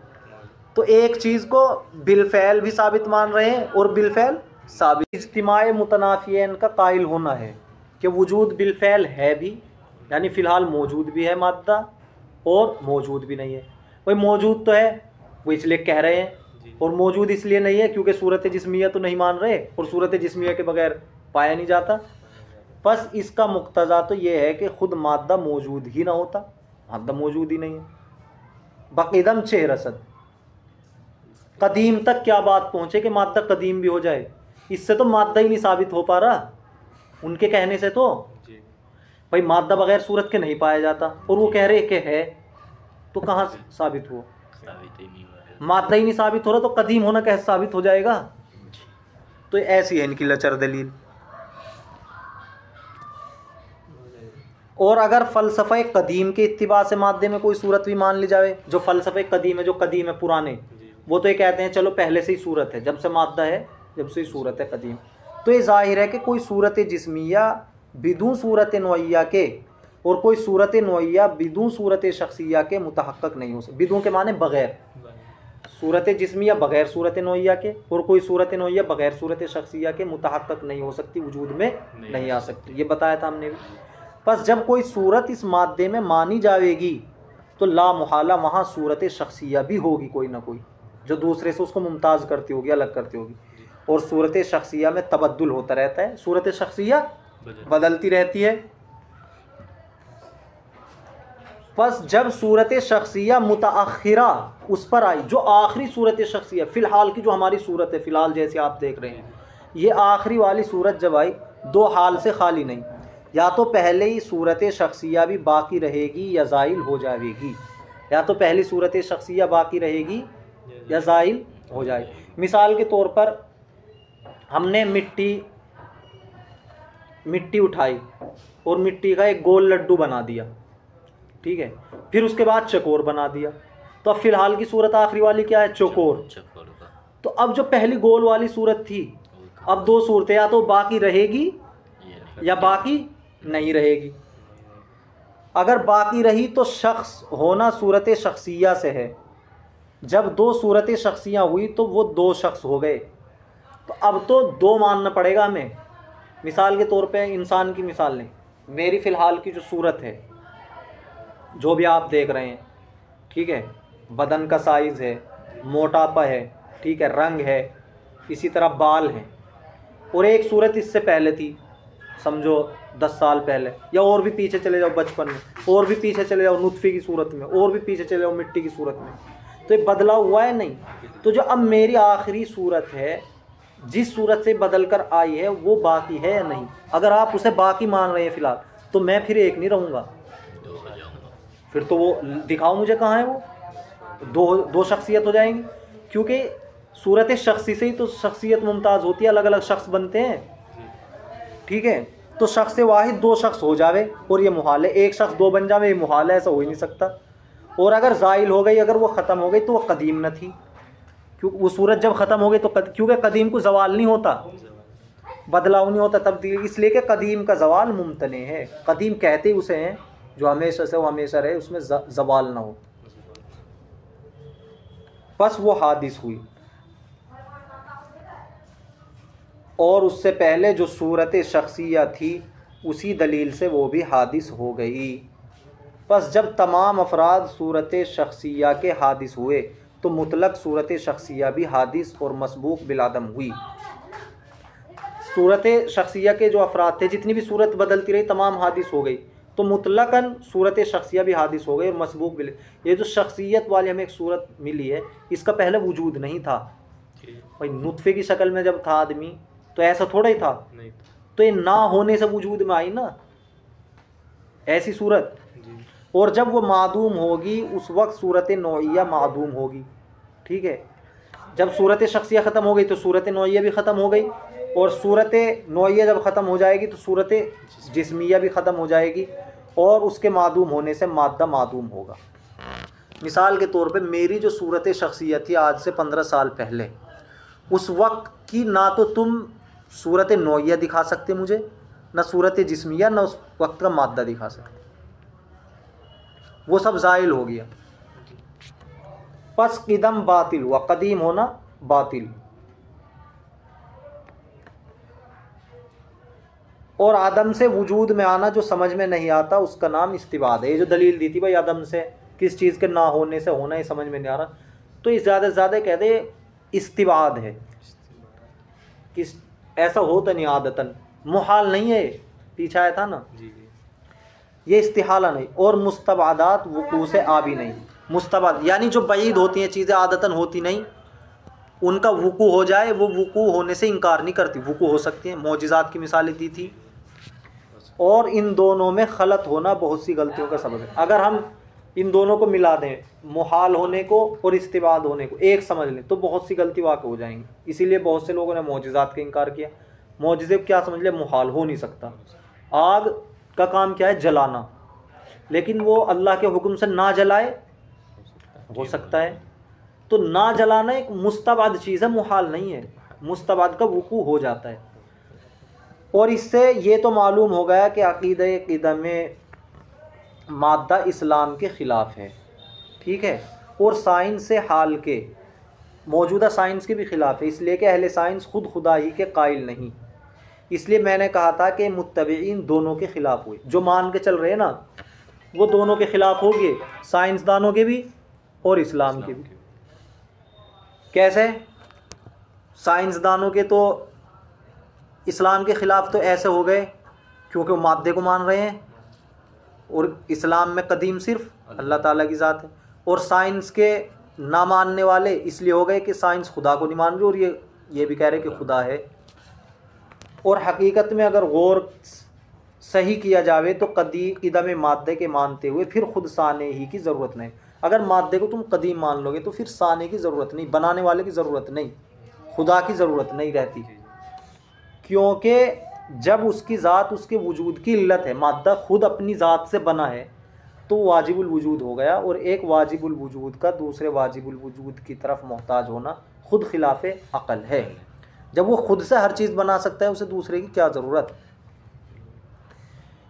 तो एक चीज़ को बिलफ़ैल भी साबित मान रहे हैं और बिलफ़ैल साबित। इज्तिमाए मुतनाफियैन का कायल होना है कि वजूद बिलफ़ैल है भी, यानी फ़िलहाल मौजूद भी है माद्दा और मौजूद भी नहीं है। भाई मौजूद तो है, वो इसलिए कह रहे हैं, और मौजूद इसलिए नहीं है क्योंकि सूरत जिस्मिया तो नहीं मान रहे, और सूरत जिस्मिया के बगैर पाया नहीं जाता। बस इसका मुक्तज़ा तो ये है कि ख़ुद माद्दा मौजूद ही ना होता, माद्दा मौजूद ही नहीं है। बक़ीदम छह रसद कदीम तक क्या बात पहुँचे कि माद्दा कदीम भी हो जाए, इससे तो माद्दा ही नहीं साबित हो पा रहा उनके कहने से। तो भाई माद्दा बगैर सूरत के नहीं पाया जाता, और वो कह रहे कि है, तो कहाँ साबित हुआ? माद्दा ही नहीं साबित हो रहा तो कदीम होना कैसे साबित हो जाएगा? तो ऐसी है इनकी लचर दलील। और अगर फ़लसफ़े कदीम के इत्तिबा से माद्दे में कोई सूरत भी मान ली जाए, जो फ़लसफ़े कदीम है, जो कदीम है पुराने, वो तो ये कहते हैं चलो पहले से ही सूरत है, जब से माद्दा है जब से ही सूरत है कदीम। तो ये ज़ाहिर है कि कोई सूरत जिस्मिया बिदून सूरत नौइया के और कोई सूरत नौइया बिदून सूरत शख्सिया के मुतहक्क़क़ नहीं हो सकती। बिदून के माने बग़ैर, सूरत जिस्मिया बग़ैर सूरत नौइया के, और कोई सूरत नौइया बग़ैर सूरत शख्सिया के मुतहक्क़क़ नहीं हो सकती, वजूद में नहीं आ सकती। ये बताया था हमने भी। बस जब कोई सूरत इस माद्दे में मानी जाएगी तो ला मुहाला वहाँ सूरत शख्सिया भी होगी, कोई ना कोई जो दूसरे से उसको मुमताज़ करती होगी, अलग करती होगी। और सूरत शख्सिया में तबद्दुल होता रहता है, सूरत शख्सिया बदलती रहती है। बस जब सूरत शख्सिया मुतअख़िरा उस पर आई, जो आखिरी सूरत शख्सिया फ़िलहाल की जो हमारी सूरत है, फ़िलहाल जैसे आप देख रहे हैं, ये आखिरी वाली सूरत जब आई, दो हाल से खाली नहीं, या तो पहले ही सूरत शख्सिया भी बाकी रहेगी या ज़ाइल हो जाएगी, या तो पहली सूरत शख्सिया बाकी रहेगी या ज़ाइल हो जाएगी। मिसाल के तौर पर हमने मिट्टी उठाई और मिट्टी का एक गोल लड्डू बना दिया, ठीक है, फिर उसके बाद चकोर बना दिया, तो अब फ़िलहाल की सूरत आखिरी वाली क्या है? चकोर। तो अब जो पहली गोल वाली सूरत थी, अब दो सूरतें, या तो बाकी रहेगी या बाकी नहीं रहेगी। अगर बाकी रही तो शख्स होना सूरत शख्सिया से है, जब दो सूरत शख्सियाँ हुई तो वो दो शख्स हो गए, तो अब तो दो मानना पड़ेगा हमें। मिसाल के तौर पे इंसान की मिसाल लें, मेरी फ़िलहाल की जो सूरत है, जो भी आप देख रहे हैं, ठीक है, बदन का साइज़ है, मोटापा है, ठीक है, रंग है, इसी तरह बाल हैं, और एक सूरत इससे पहले थी, समझो 10 साल पहले, या और भी पीछे चले जाओ बचपन में, और भी पीछे चले जाओ नुत्फ़े की सूरत में, और भी पीछे चले जाओ मिट्टी की सूरत में, तो ये बदलाव हुआ है नहीं। तो जो अब मेरी आखिरी सूरत है, जिस सूरत से बदल कर आई है, वो बाकी है या नहीं? अगर आप उसे बाकी मान रहे हैं फ़िलहाल, तो मैं फिर एक नहीं रहूँगा, फिर तो वो दिखाओ मुझे कहाँ है वो, दो शख्सियत हो जाएंगी, क्योंकि सूरत शख्सी से ही तो शख्सियत मुमताज़ होती है, अलग अलग शख्स बनते हैं, ठीक है। तो शख्स वाहिद दो शख्स हो जावे और ये मुहाल है, एक शख्स दो बन जावे ये मुहाल है, ऐसा हो ही नहीं सकता। और अगर ज़ाइल हो गई, अगर वो ख़त्म हो गई तो वह कदीम न थी, क्योंकि वो सूरत जब ख़त्म हो गई तो क्योंकि कदीम को ज़वाल नहीं होता, बदलाव नहीं होता, तब्दीली, इसलिए कि कदीम का ज़वाल मुमतने है। कदीम कहते उसे हैं जो हमेशा से वो हमेशा रहे, उसमें ज़वाल ना हो। बस वो हादिस हुई, और उससे पहले जो सूरत शख्सिया थी उसी दलील से वो भी हादिस हो गई। बस जब तमाम अफराद सूरत शख्सिया के हादिस हुए तो मुतलक सूरत शख्सिया भी हादिस और मसबूक बिलादम हुई। सूरत शख्सिया के जो अफराद थे, जितनी भी सूरत बदलती रही तमाम हादिस हो गई, तो मुतलकन सूरत शख्सिया भी हादिस हो गई और मसबूक बिल। ये जो शख्सियत वाली हमें एक सूरत मिली है, इसका पहले वजूद नहीं था। भाई नुत्फे की शक्ल में जब था आदमी तो ऐसा थोड़ा ही था, नहीं। तो ये ना होने से वजूद में आई ना ऐसी सूरत। और जब वो मादूम होगी उस वक्त सूरत नौइया मादूम होगी, ठीक है। जब सूरत शख्सिया ख़त्म हो गई तो सूरत नौइया भी ख़त्म हो गई, और सूरत नौइया जब ख़त्म हो जाएगी तो सूरत जिस्मिया भी ख़त्म हो जाएगी, और उसके मादूम होने से मादा मादूम होगा। मिसाल के तौर पे मेरी जो सूरत शख्सियत थी आज से 15 साल पहले, उस वक्त की ना तो तुम सूरत नौइया दिखा सकते मुझे, ना सूरत जिस्मिया, ना उस वक्त का मादा दिखा सकते, वो सब ज़ाइल हो गया। पस किदम बातिल हुआ, कदीम होना बातिल। और आदम से वजूद में आना जो समझ में नहीं आता उसका नाम इस्तिबाद है। ये जो दलील दी थी भाई आदम से किस चीज़ के ना होने से होना ही समझ में नहीं आ रहा, तो ये ज़्यादा से ज़्यादा कह दे इस्तिबाद है, किस ऐसा हो तो नहीं, आदतन मुहाल नहीं है, पीछा आया था ना जी। ये इस्तिहाला नहीं। और मुस्तबादात वुकू से आ भी नहीं। मुस्तबाद यानी जो बईद होती हैं चीज़ें, आदतन होती नहीं, उनका वुकू हो जाए, वो वुकू होने से इनकार नहीं करती, वुकू हो सकती हैं। मौजिज़ात की मिसालें दी थी। और इन दोनों में खलत होना बहुत सी गलतियों का सबब है। अगर हम इन दोनों को मिला दें, मुहाल होने को और इस्तिबाद होने को एक समझ लें, तो बहुत सी गलती वाक़ हो जाएंगी। इसीलिए बहुत से लोगों ने मौजिज़ात का इनकार किया। मौजिज़े क्या समझ ले, मुहाल हो नहीं सकता। आग का काम क्या है, जलाना, लेकिन वो अल्लाह के हुक्म से ना जलाए, हो सकता है। तो ना जलाना एक मुस्तबाद चीज़ है, मुहाल नहीं है, मुस्तबाद का वुकू हो जाता है। और इससे ये तो मालूम हो गया कि अक़ीदे क़िदम मादा इस्लाम के ख़िलाफ़ है, ठीक है। और साइंस से हाल के, मौजूदा साइंस के भी ख़िलाफ़ है, इसलिए कि अहले साइंस ख़ुद खुदा ही के कायल नहीं। इसलिए मैंने कहा था कि मुत्तबईन दोनों के ख़िलाफ़ हुए, जो मान के चल रहे हैं ना वो दोनों के ख़िलाफ़ हो गए, साइंसदानों के भी और इस्लाम के भी। कैसे? साइंसदानों के तो इस्लाम के ख़िलाफ़ तो ऐसे हो गए क्योंकि वो मादे को मान रहे हैं, और इस्लाम में कदीम सिर्फ अल्लाह ताला की ज़ात है। और साइंस के ना मानने वाले इसलिए हो गए कि साइंस खुदा को नहीं मान रही, और ये भी कह रहे कि खुदा है। और हकीकत में अगर गौर सही किया जावे तो क़िदम मादे के मानते हुए फिर खुद साने ही की ज़रूरत नहीं। अगर मादे को तुम कदीम मान लोगे तो फिर साने की ज़रूरत नहीं, बनाने वाले की ज़रूरत नहीं, खुदा की ज़रूरत नहीं रहती। क्योंकि जब उसकी ज़ात उसके वजूद की इल्लत है, मादा खुद अपनी ज़ात से बना है, तो वाजिबुल वजूद हो गया। और एक वाजिबुल वजूद का दूसरे वाजिबुल वजूद की तरफ मोहताज होना खुद खिलाफ़े अक़ल है। जब वो खुद से हर चीज़ बना सकता है, उसे दूसरे की क्या ज़रूरत।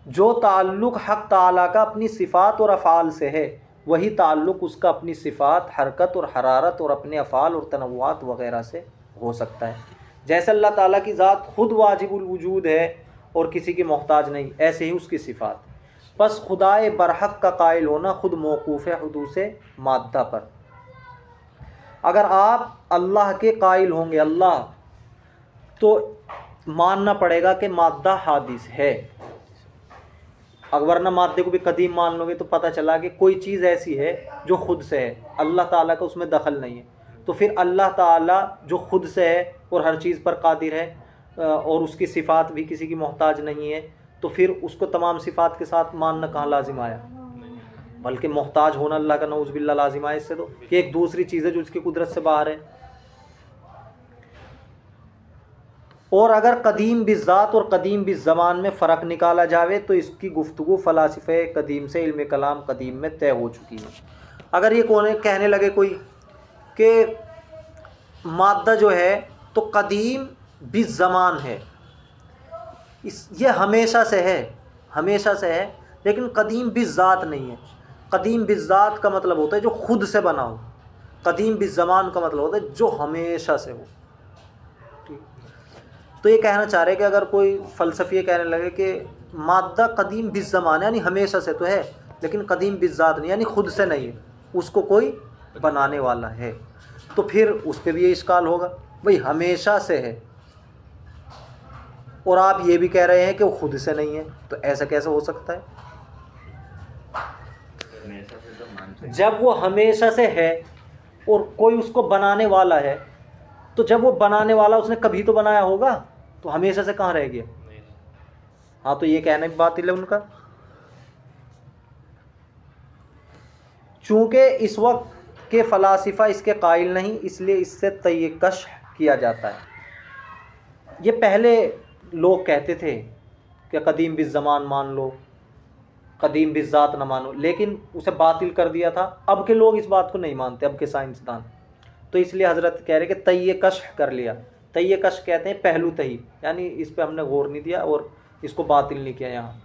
जो ताल्लुक़ हक़ ताला का अपनी सिफ़ात और अफ़ाल से है, वही ताल्लुक़ उसका अपनी सिफ़ात, हरकत और हरारत और अपने अफ़ाल और तनव्वुआत वग़ैरह से हो सकता है। जैसे अल्लाह ताला की ज़ात ख़ुद वाजिबुल वजूद है और किसी की मोहताज नहीं, ऐसे ही उसकी सिफ़ात। बस खुदाए बरहक़ का कायल होना खुद मौक़ूफ़ है हुदूस मादा पर। अगर आप अल्लाह के कायल होंगे अल्लाह, तो मानना पड़ेगा कि मादा हादिस है। वरना मादे को भी कदीम मान लोगे तो पता चला कि कोई चीज़ ऐसी है जो ख़ुद से है, अल्लाह ताला का उसमें दखल नहीं है। तो फिर अल्लाह ताला जो ख़ुद से है और हर चीज़ पर कादिर है और उसकी सिफ़ात भी किसी की मोहताज नहीं है, तो फिर उसको तमाम सिफ़ात के साथ मानना कहाँ लाजिम आया। बल्कि मोहताज होना अल्लाह का नऊज़ बिल्लाह लाजिम है इससे, तो कि एक दूसरी चीज़ है जो उसकी कुदरत से बाहर है। और अगर कदीम बिज़ात और कदीम बिज़्ज़मान में फ़र्क निकाला जावे तो इसकी गुफ्तगू फ़लासिफ़े कदीम से इल्म कलाम कदीम में तय हो चुकी है। अगर ये कौन कहने लगे कोई कि मादा जो है तो कदीम बिज़्ज़मान है, ये हमेशा से है, हमेशा से है, लेकिन कदीम बिज़ात नहीं है। कदीम बिज़ात का मतलब होता है जो खुद से बना हो, कदीम बिज़्ज़मान का मतलब होता है जो हमेशा से हो। ठीक, तो ये कहना चाह रहे हैं कि अगर कोई फ़लसफ़ी कहने लगे कि मादा कदीम बिज़्ज़मान यानी हमेशा से तो है, लेकिन कदीम बिज़ात नहीं यानी खुद से नहीं है, उसको कोई बनाने वाला है, तो फिर उस पर भी ये इश्काल होगा, भाई हमेशा से है और आप ये भी कह रहे हैं कि वो खुद से नहीं है, तो ऐसा कैसे हो सकता है? जब वो हमेशा से है और कोई उसको बनाने वाला है, तो जब वो बनाने वाला उसने कभी तो बनाया होगा, तो हमेशा से कहाँ रह गया? हाँ, तो ये कहना भी बातिल है उनका। चूँकि इस वक्त के फ़लासिफ़ा इसके कायल नहीं, इसलिए इससे तय्यकश किया जाता है। ये पहले लोग कहते थे कि कदीम बिज़्ज़मान मान लो, कदीम बिज़ात न मानो, लेकिन उसे बातिल कर दिया था। अब के लोग इस बात को नहीं मानते, अब के साइंसदान, तो इसलिए हज़रत कह रहे कि तय्यकश कर लिया। तय्यकश कहते हैं पहलू तही, यानी इस पे हमने गौर नहीं दिया और इसको बातिल नहीं किया यहाँ।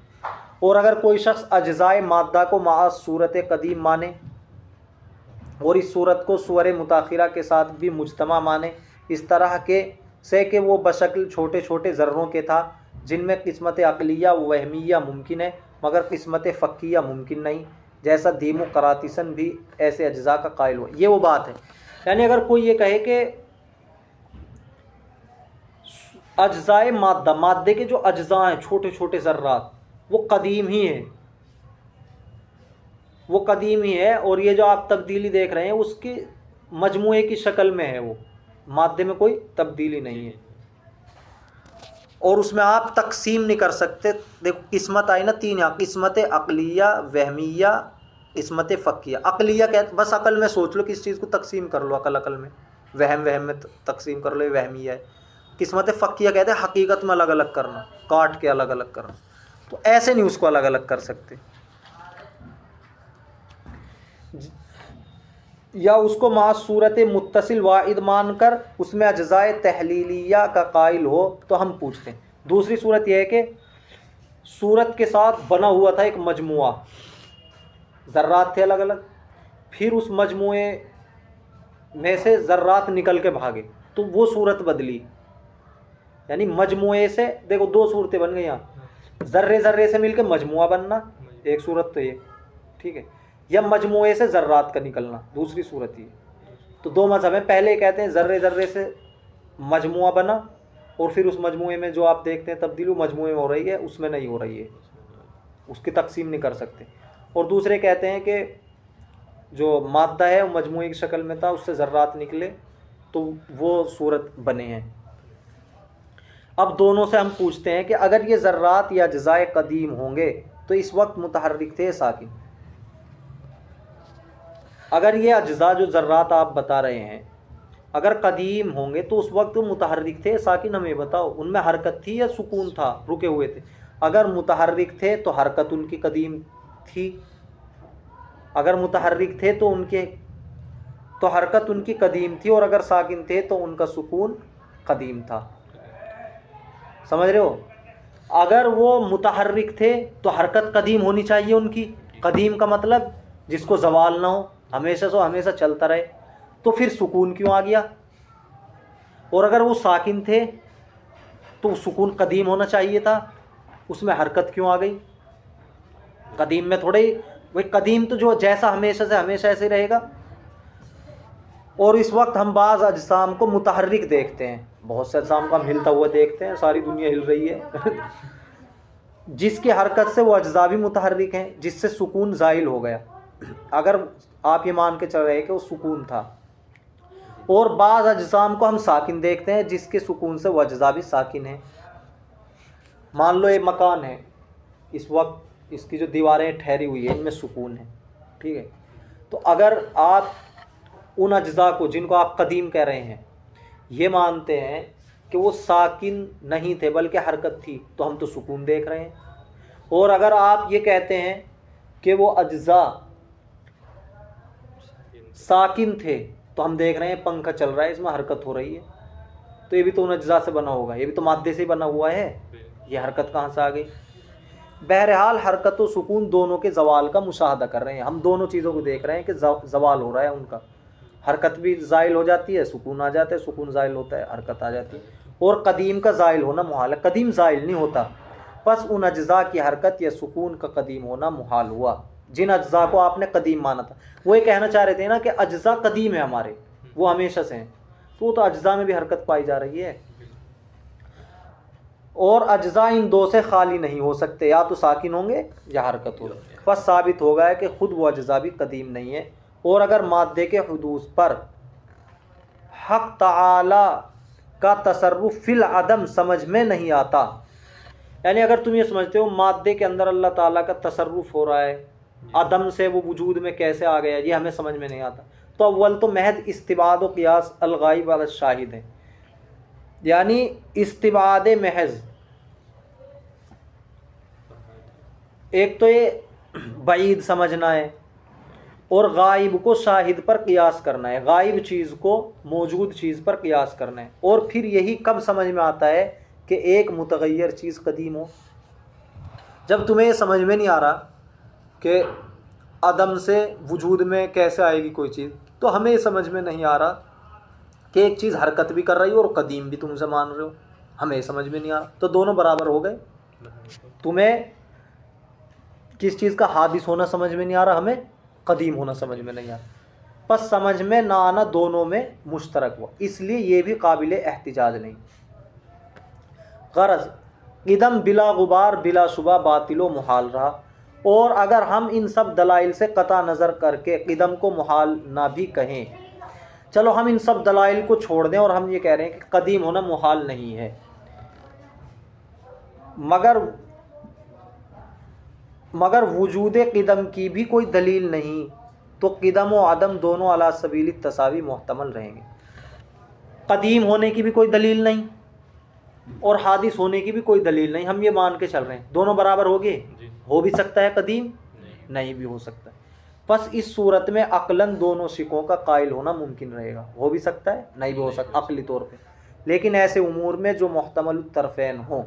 और अगर कोई शख्स अज्ज़ाए मादा को मा सूरत कदीम माने और इस सूरत को सूर मुताखिरा के साथ भी मुज्तमा माने, इस तरह के से कि वो बशक्ल छोटे छोटे ज़र्रों के था जिनमें किस्मत अक़लिया वहमिया मुमकिन है मगर किस्मत फ़क्किया मुमकिन नहीं, जैसा दीमो करातिसन भी ऐसे अज्ज़ा का कायल हो। ये वो बात है, यानी अगर कोई ये कहे कि अज्ज़ाए मादा, मादे के जो अज्ज़ा हैं छोटे छोटे ज़र्रात, वो कदीम ही हैं, वो कदीम ही है, और ये जो आप तब्दीली देख रहे हैं उसकी मजमूए की शक्ल में है, वो मादे में कोई तब्दीली नहीं है और उसमें आप तकसीम नहीं कर सकते। देखो किस्मत आई ना तीन यहाँ, किस्मत अक़लिया वहमिया किस्मत फ़क्किया। अक़लिया कहते बस अकल में सोच लो, किस चीज़ को तकसीम कर लो, अकल अकल में, वहम वहम में तकसीम कर लो, वहमिया है। किस्मत फ़क्किया कहते हैं हकीकत में अलग अलग करना, काट के अलग अलग करना, तो ऐसे नहीं उसको अलग अलग कर सकते, या उसको मा सूरत मुत्तसिल वाहिद मान कर उसमें अज्ज़ाए तहलीलिया का कायल हो तो हम पूछते हैं। दूसरी सूरत यह है कि सूरत के साथ बना हुआ था एक मजमुआ, ज़र्रात थे अलग अलग, फिर उस मजमुए में से ज़र्रात निकल के भागे तो वो सूरत बदली, यानी मजमुए से देखो दो सूरतें बन गई यहाँ, ज़र्रे ज़र्रे से मिलकर मजमुआ बनना एक सूरत तो ये, ठीक है, या मजमुए से ज़र्रात का निकलना दूसरी सूरत ही। तो दो मज़हब हैं, पहले कहते हैं ज़र्रे ज़र्रे से मजमुआ बना और फिर उस मजमुए में जो आप देखते हैं तब्दीली मजमुए में हो रही है, उसमें नहीं हो रही है, उसकी तकसीम नहीं कर सकते। और दूसरे कहते हैं कि जो मादा है वो मजमुए की शक्ल में था, उससे ज़र्रात निकले तो वो सूरत बने हैं। अब दोनों से हम पूछते हैं कि अगर ये ज़र्रात या अज्ज़ाए कदीम होंगे तो इस वक्त मुतहर्रिक थे साकिन। अगर ये अज्ज़ा जो ज़र्रात आप बता रहे हैं अगर कदीम होंगे तो उस वक्त मुतहर्रिक थे साकिन, हमें बताओ उनमें हरकत थी या सुकून था, रुके हुए थे? अगर मुतहर्रिक थे तो हरकत उनकी कदीम थी, अगर मुतहर्रिक थे तो उनके तो हरकत उनकी कदीम थी, और अगर साकिन थे तो उनका सुकून कदीम था। समझ रहे हो? अगर वो मुतहर्रिक थे तो हरकत कदीम होनी चाहिए उनकी, कदीम का मतलब जिसको ज़वाल ना हो, हमेशा से हमेशा चलता रहे, तो फिर सुकून क्यों आ गया? और अगर वो साकिन थे तो सुकून कदीम होना चाहिए था, उसमें हरकत क्यों आ गई? कदीम में थोड़े वही, कदीम तो जो जैसा हमेशा से हमेशा ऐसे रहेगा। और इस वक्त हम बाज़ अजसाम को मुतहर्रिक देखते हैं, बहुत से अजसाम को हम हिलता हुआ देखते हैं, सारी दुनिया हिल रही है जिसकी हरकत से वो अज्जा भी मुतहर्रिक हैं, जिससे सुकून ज़ाइल हो गया। अगर आप ये मान के चल रहे हैं कि वो सुकून था, और बाज़ अजसाम को हम साकिन देखते हैं जिसके सुकून से वो अज्जा भी साकिन है। मान लो एक मकान है, इस वक्त इसकी जो दीवारें ठहरी हुई है इनमें सुकून है, ठीक है। तो अगर आप उन अज्जा को जिनको आप कदीम कह रहे हैं ये मानते हैं कि वो साकिन नहीं थे बल्कि हरकत थी, तो हम तो सुकून देख रहे हैं। और अगर आप ये कहते हैं कि वो अज्जा साकिन थे तो हम देख रहे हैं पंखा चल रहा है, इसमें हरकत हो रही है, तो ये भी तो उन अज्जा से बना होगा, ये भी तो मादे से बना हुआ है, ये हरकत कहाँ से आ गई। बहरहाल हरकत व सुकून दोनों के ज़वाल का मुशाहदा कर रहे हैं, हम दोनों चीज़ों को देख रहे हैं कि ज़वाल हो रहा है उनका, हरकत भी ज़ाइल हो जाती है, सुकून आ जाता है, सुकून ज़ाइल होता है, हरकत आ जाती है। और कदीम का ज़ाइल होना मुहाल है, कदीम ज़ाइल नहीं होता, बस उन अज्जा की हरकत या सुकून का कदीम होना मुहाल हुआ जिन अज्जा को आपने कदीम माना था। वो ये कहना चाह रहे थे ना कि अज्जा कदीम है हमारे, वो हमेशा से हैं, तो वो तो अज्जा में भी हरकत पाई जा रही है। और अज्जा इन दो से खाली नहीं हो सकते, या तो साकिन होंगे या हरकत होगी। बस साबित हो गया कि खुद वो अज्जा भी कदीम नहीं है। और अगर मादे के हुदूस पर हक़ ताला का तसर्रुफ़ फिल अदम समझ में नहीं आता, यानी अगर तुम ये समझते हो मादे के अंदर अल्लाह ताला का तसर्रुफ़ हो रहा है, अदम से वो वजूद में कैसे आ गया, ये हमें समझ में नहीं आता, तो अव्वल तो महज इस्तिबाद व क़ियास अल-गाइब अल शाहिद है, यानी इस्तिबाद महज, एक तो ये बईद समझना है और गायब को शाहिद पर क़ियास करना है, गायब चीज़ को मौजूद चीज़ पर क़ियास करना है। और फिर यही कब समझ में आता है कि एक मुतग़य्यर चीज़ कदीम हो, जब तुम्हें ये समझ में नहीं आ रहा कि अदम से वजूद में कैसे आएगी कोई चीज़, तो हमें ये समझ में नहीं आ रहा कि एक चीज़ हरकत भी कर रही हो और कदीम भी तुमसे मान रहे हो, हमें ये समझ में नहीं आ रहा, तो दोनों बराबर हो गए। तुम्हें किस चीज़ का हादिस होना समझ में नहीं आ रहा, हमें कदीम होना समझ में नहीं आ रहा, बस समझ में ना आना दोनों में मुश्तरक हुआ, इसलिए ये भी काबिल एहतिजाज नहीं। गरज क़िदम बिला गुबार बिला शुबा बातिलो मुहाल रहा। और अगर हम इन सब दलाइल से कता नज़र करके क़िदम को मुहाल ना भी कहें, चलो हम इन सब दलाइल को छोड़ दें और हम ये कह रहे हैं कि कदीम होना मुहाल नहीं है, मगर वजूद क़िदम की भी कोई दलील नहीं, तो क़िदम व अदम दोनों अला सबील तसावी मुहतमल रहेंगे। कदीम होने की भी कोई दलील नहीं और हादिस होने की भी कोई दलील नहीं, हम ये मान के चल रहे हैं दोनों बराबर हो गए। हो भी सकता है कदीम, नहीं भी हो सकता है। बस इस सूरत में अक्लन दोनों शिकों का कायल होना मुमकिन रहेगा, हो भी सकता है नहीं भी हो सकता अक्ली तौर पे, लेकिन ऐसे उमूर में जो मुहतमल तरफ़ैन हो,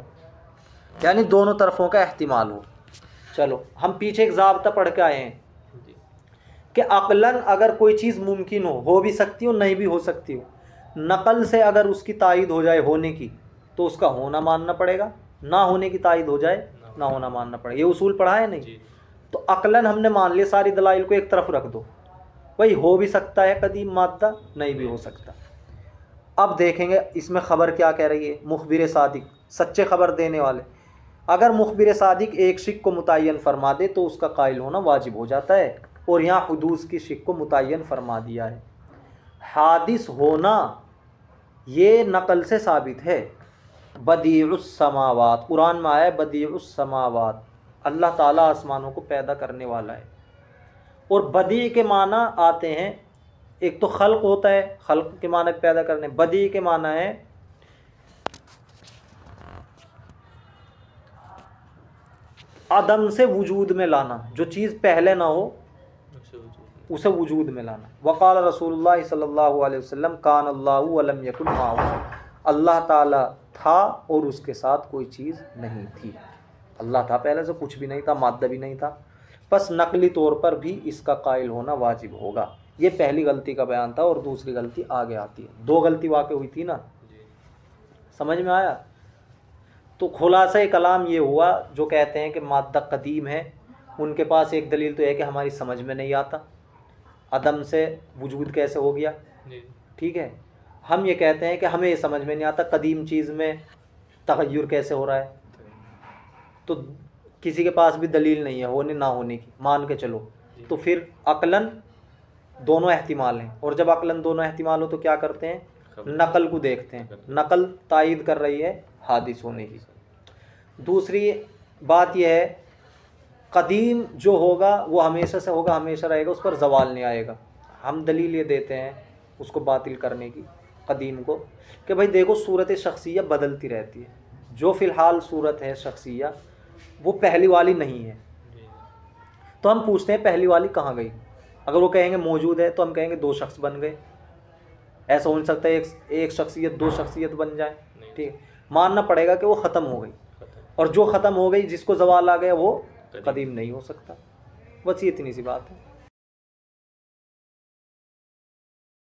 यानी दोनों तरफ़ों का एहतिमाल हो। चलो हम पीछे एक ज़ाब्ता पढ़ के आए हैं कि अक्लन अगर कोई चीज़ मुमकिन हो भी सकती हो नहीं भी हो सकती हो, नकल से अगर उसकी तायद हो जाए होने की तो उसका होना मानना पड़ेगा, ना होने की तायद हो जाए ना होना मानना पड़ेगा। ये उसूल पढ़ा है नहीं? तो अक्लन हमने मान लिया, सारी दलाइल को एक तरफ रख दो, भाई हो भी सकता है कदीम मादा, नहीं भी हो सकता। अब देखेंगे इसमें ख़बर क्या कह रही है। मुखबिर सादिक, सच्चे ख़बर देने वाले, अगर मुखबिर सादिक एक शिक को मुतय्यन फरमा दे तो उसका कायल होना वाजिब हो जाता है, और यहाँ हुदूस की शिक को मुतय्यन फरमा दिया है। हादिस होना ये नकल से साबित है। बदीउस समावात, कुरान में आया है बदीउस समावात, अल्लाह ताला आसमानों को पैदा करने वाला है। और बदी के माना आते हैं, एक तो खल्क होता है, खल्क के माना पैदा करने, बदी के माना है अदम से वजूद में लाना, जो चीज़ पहले ना हो उसे वजूद में लाना। वक़ाल रसूलुल्लाह सल्लल्लाहु अलैहि वसल्लम कान अल्लाहु वलम यकुन माहू, अल्लाह ताला था और उसके साथ कोई चीज़ नहीं थी। अल्लाह था पहले से, कुछ भी नहीं था, मादा भी नहीं था, बस नकली तौर पर भी इसका कायल होना वाजिब होगा। ये पहली गलती का बयान था। और दूसरी गलती आगे आती है, दो गलती वाक़ई हुई थी ना, समझ में आया? तो खुलासा कलाम ये हुआ, जो कहते हैं कि मादा कदीम है, उनके पास एक दलील तो है कि हमारी समझ में नहीं आता अदम से वजूद कैसे हो गया, ठीक है। हम ये कहते हैं कि हमें ये समझ में नहीं आता कदीम चीज़ में तग़य्युर कैसे हो रहा है, तो किसी के पास भी दलील नहीं है होने ना होने की, मान के चलो। तो फिर अक्लन दोनों एहतिमाल हैं, और जब अक्लन दोनों एहतिमाल हो तो क्या करते हैं, नकल को देखते हैं, नकल तायद कर रही है हादिस होने की। दूसरी बात यह है कदीम जो होगा वो हमेशा से होगा, हमेशा रहेगा, उस पर ज़वाल नहीं आएगा। हम दलील ये देते हैं उसको बातिल करने की, कदीम को, कि भाई देखो सूरत शख्सिया बदलती रहती है, जो फ़िलहाल सूरत है शख्सिया वो पहली वाली नहीं है। तो हम पूछते हैं पहली वाली कहाँ गई? अगर वो कहेंगे मौजूद है तो हम कहेंगे दो शख्स बन गए। ऐसा हो नहीं सकता एक शख्सियत दो शख्सियत बन जाए। ठीक है, मानना पड़ेगा कि वो ख़त्म हो गई, और जो ख़त्म हो गई जिसको ज़वाल आ गया वो कदीम नहीं हो सकता। बस ये इतनी सी बात है।